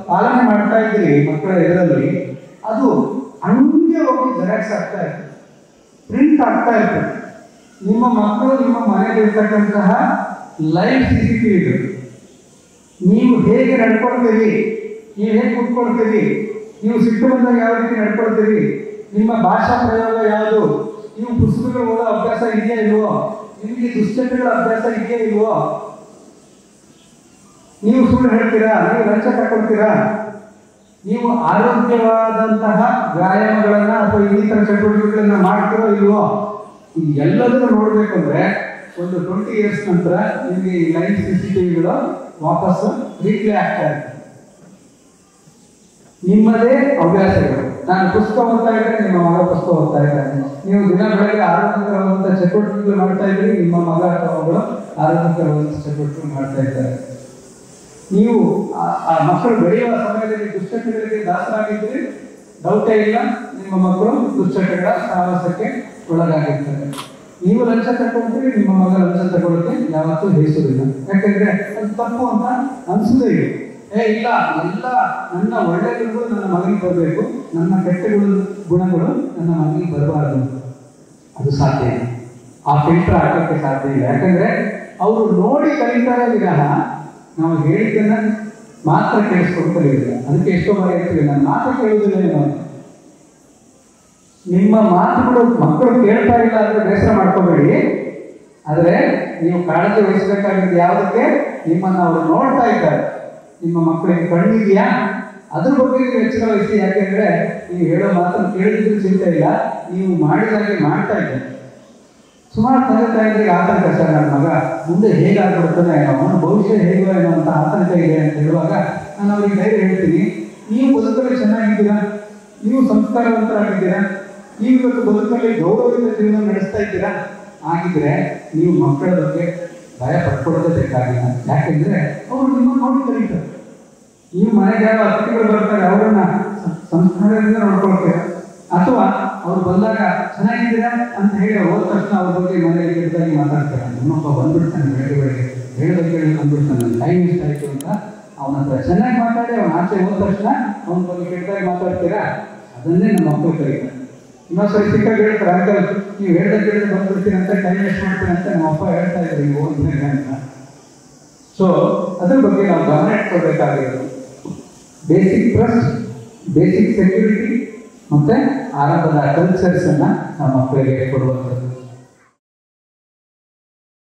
Speaker 1: ಪಾಲನೆ ಮಾಡ್ತಾ ಇದ್ದೀರಿ ಮಕ್ಕಳ ಎದುರಲ್ಲಿ, ಅದು ಹಂಗೆ ಹೋಗಿ ಜೆರಾಕ್ಸ್ ಆಗ್ತಾ ಇರ್ತದೆ, ಪ್ರಿಂಟ್ ಆಗ್ತಾ ಇರ್ತದೆ. ನಿಮ್ಮ ಮಕ್ಕಳು ನಿಮ್ಮ ಮನೆಯಲ್ಲಿರ್ತಕ್ಕಂತಹ ಲೈವ್ CCTV ಇದು. ನೀವು ಹೇಗೆ ನಡ್ಕೊಳ್ತೀರಿ, ನೀವು ಹೇಗೆ ಕೂತ್ಕೊಳ್ತೀರಿ, ನೀವು ಸಿಟ್ಟು ಬಂದಾಗ ಯಾವ ರೀತಿ ನಡ್ಕೊಳ್ತೀರಿ, ನಿಮ್ಮ ಭಾಷಾ ಪ್ರಯೋಗ ಯಾವುದು, ನೀವು ಪುಸ್ತಕಗಳು ಓದೋ ಅಭ್ಯಾಸ ಇದೆಯಾ ಇಲ್ವೋ, ನಿಮಗೆ ದುಶ್ಚಟಗಳ ಅಭ್ಯಾಸ ಇದೆಯಾ ಇಲ್ವೋ, ನೀವು ಸುಳ್ಳು ಹೇಳ್ತೀರಾ, ನೀವು ಲಂಚ ತಗೊಳ್ತೀರಾ, ನೀವು ಆರೋಗ್ಯವಾದಂತಹ ವ್ಯಾಯಾಮಗಳನ್ನ ಅಥವಾ ಇನ್ನಿತರ ಚಟುವಟಿಕೆಗಳನ್ನ ಮಾಡ್ತೀರೋ ಇಲ್ವೋ, ಈ ಎಲ್ಲದನ್ನು ನೋಡ್ಬೇಕಂದ್ರೆ ಒಂದು 20 years ನಂತರ ನಿಮಗೆ ಈ ಲೈವ್ CCTVಗಳು ವಾಪಸ್ ರೀಪ್ಲೇ ಆಗ್ತಾ ಇರ್ತದೆ. ನಿಮ್ಮದೇ ಹವ್ಯಾಸಗಳು. ನಾನು ಪುಸ್ತಕ ಓದ್ತಾ ಇದ್ರೆ ನಿಮ್ಮ ಮಗ ಪುಸ್ತಕ ಓದ್ತಾ ಇದ್ದಾನೆ. ನೀವು ದಿನ ಬೆಳಗ್ಗೆ ಆರೋಗ್ಯಕರವಾದಂಥ ಚಟುವಟಿಕೆಗಳು ಮಾಡ್ತಾ ಇದ್ರಿ, ನಿಮ್ಮ ಮಗ ಅಥವಾ ಮಗಳು ಆರೋಗ್ಯಕರವಾದಂಥ ಚಟುವಟಿಕೆ ಮಾಡ್ತಾ ಇದ್ದಾರೆ. ನೀವು ಆ ಮಕ್ಕಳು ಬೆಳೆಯುವ ಸಮಯದಲ್ಲಿ ದುಶ್ಚಟಗಳಿಗೆ ದಾಸರಾಗಿದ್ದರೆ ಡೌಟೇ ಇಲ್ಲ, ನಿಮ್ಮ ಮಕ್ಕಳು ದುಶ್ಚಟಗಳ ಸಹವಾಸಕ್ಕೆ ಒಳಗಾಗಿರ್ತಾರೆ. ನೀವು ಲಂಚ ತಗೊಂಡ್ರೆ ನಿಮ್ಮ ಮಗ ಲಂಚ ತಗೊಳ್ಳೋಕೆ ಯಾವತ್ತೂ ಹೇಸುವುದಿಲ್ಲ. ಯಾಕಂದ್ರೆ ಅದು ತಪ್ಪು ಅಂತ ಅನ್ಸುದೇ ಇಲ್ಲ. ಇಲ್ಲ, ಎಲ್ಲ ನನ್ನ ಒಳ್ಳೆ ಗುಣಗಳು ನನ್ನ ಮಗನಿಗೆ ಬರಬೇಕು, ನನ್ನ ಕೆಟ್ಟ ಗುಣಗಳು ನನ್ನ ಮಗನಿಗೆ ಬರಬಾರದು. ಅದು ಸಾಧ್ಯ ಇಲ್ಲ. ಆ ಫಿಲ್ಟರ್ ಹಾಕೋಕ್ಕೆ ಸಾಧ್ಯ ಇಲ್ಲ. ಯಾಕಂದ್ರೆ ಅವರು ನೋಡಿ ಕಲಿತಾರೆ ವಿನಃ ನಾವು ಹೇಳಿದ್ದನ್ನ ಮಾತ್ರ ಕೇಳಿಸ್ಕೊಂಡು ಕಲಿಯುವುದಿಲ್ಲ. ಅದಕ್ಕೆ ಎಷ್ಟೋ ಬಾರಿ ಹೇಳ್ತೀವಿ, ನಾನು ಮಾತ್ರ ಕೇಳುವುದಿಲ್ಲ ಏನೋ. ನಿಮ್ಮ ಮಾತುಗಳು ಮಕ್ಕಳು ಕೇಳ್ತಾ ಇಲ್ಲ ಅಂದ್ರೆ ಬೇಸರ ಮಾಡ್ಕೋಬೇಡಿ. ಆದರೆ ನೀವು ಕಾಳಜಿ ವಹಿಸಬೇಕಾಗಿದ್ದು ಯಾವುದಕ್ಕೆ? ನಿಮ್ಮನ್ನು ಅವರು ನೋಡ್ತಾ ಇದ್ದಾರೆ. ನಿಮ್ಮ ಮಕ್ಕಳಿಗೆ ಕಣ್ಣಿದೆಯಾ? ಅದ್ರ ಬಗ್ಗೆ ನೀವು ಎಚ್ಚರ ವಹಿಸಿ. ಯಾಕೆಂದ್ರೆ ನೀವು ಹೇಳೋ ಮಾತನ್ನು ಕೇಳಿದ್ರು ಚಿಂತೆ ಇಲ್ಲ, ನೀವು ಮಾಡಿದಾಗೆ ಮಾಡ್ತಾ ಇದ್ದಾರೆ. ಸುಮಾರು ತಂದೆ ತಾಯಿಗಳಿಗೆ ಆತಂಕ, ಸರ್ ನನ್ನ ಮಗ ಮುಂದೆ ಹೇಗಾಗ್ಬಿಡ್ತಾನೆ, ಅವನ ಭವಿಷ್ಯ ಹೇಗೋ ಏನೋ ಅಂತ ಆತಂಕ ಇದೆ ಅಂತ ಹೇಳುವಾಗ ನಾನು ಅವ್ರಿಗೆ ಧೈರ್ಯ ಹೇಳ್ತೀನಿ, ನೀವು ಬದುಕಲ್ಲಿ ಚೆನ್ನಾಗಿದ್ದೀರಾ, ನೀವು ಸಂಸ್ಕಾರವಂತರಾಗಿದ್ದೀರಾ, ನೀವು ಇವತ್ತು ಬದುಕಲ್ಲಿ ಗೌರವದಿಂದ ಜೀವನ ನಡೆಸ್ತಾ ಇದ್ದೀರಾ, ಆಗಿದ್ರೆ ನೀವು ಮಕ್ಕಳ ಬಗ್ಗೆ ಭಯ ಪಡ್ಕೊಳ್ಳೋದೇ ಬೇಕಾಗಿಲ್ಲ. ಯಾಕೆಂದ್ರೆ ಅವರು ನಿಮ್ಮ ನೋಡಿ ಕಲಿತಾರೆ. ನೀವು ಮನೆಗೆ ಯಾವ ಅತಿಥಿಗಳು ಬರ್ತಾರೆ ಅವರನ್ನ ಸಂಸ್ಕಾರದಿಂದ ನೋಡ್ಕೊಳ್ತೀರಾ, ಅಥವಾ ಅವ್ರು ಬಂದಾಗ ಚೆನ್ನಾಗಿದ್ದೀರಾ ಅಂತ ಹೇಳಿ ಹೋದ ತಕ್ಷಣ ಅವ್ರ ಬಗ್ಗೆ ಮನೆಯಲ್ಲಿ ಕೆಟ್ಟದಾಗಿ ಮಾತಾಡ್ತಾರೆ. ನಮ್ಮಪ್ಪ ಬಂದ್ಬಿಡ್ತಾನೆ ಬೆಳಗ್ಗೆ ಹೇಳೋದಕ್ಕೆ ಬಂದ್ಬಿಡ್ತಾನೆ, ಟೈಮ್ ಇಷ್ಟ ಆಯಿತು ಅಂತ ಅವನ ಹತ್ರ ಚೆನ್ನಾಗಿ ಮಾತಾಡಿ ಅವನ ಆಚೆ ಹೋದ ತಕ್ಷಣ ಅವನ ಬಗ್ಗೆ ಕೆಟ್ಟದಾಗಿ ಮಾತಾಡ್ತೀರಾ. ಅದನ್ನೇ ನಮ್ಮ ಮಕ್ಕಳು ಕರೀತಾರೆ. ಇನ್ನೊಂದ್ಸರಿ ಸಿಕ್ಕಾಗಿ ಹೇಳ್ತಾರೆ, ಅಂಕಲ್ ನೀವು ಹೇಳ್ದಾಗ ಬಂದ್ಬಿಡ್ತೀನಿ ಅಂತ, ಟೈಮ್ ವೇಸ್ಟ್ ಮಾಡ್ತೀನಿ ಅಂತ ನಮ್ಮ ಅಪ್ಪ ಹೇಳ್ತಾ ಇದ್ರು ನೀವು ಹೋದ್ಮೇಲೆ ಅಂತ. ಸೊ ಅದ್ರ ಬಗ್ಗೆ ನಾವು ಗಮನ ಇಟ್ಕೊಳ್ಬೇಕಾಗಿರೋದು ಬೇಸಿಕ್ ಟ್ರಸ್ಟ್, ಬೇಸಿಕ್ ಸೆಕ್ಯೂರಿಟಿ ಮತ್ತೆ ಆರಂಭದ ಕಲ್ಚರ್ಸ್ ಅನ್ನ ನಮ್ಮ ಮಕ್ಕಳಿಗೆ ಕೊಡುವಂಥದ್ದು.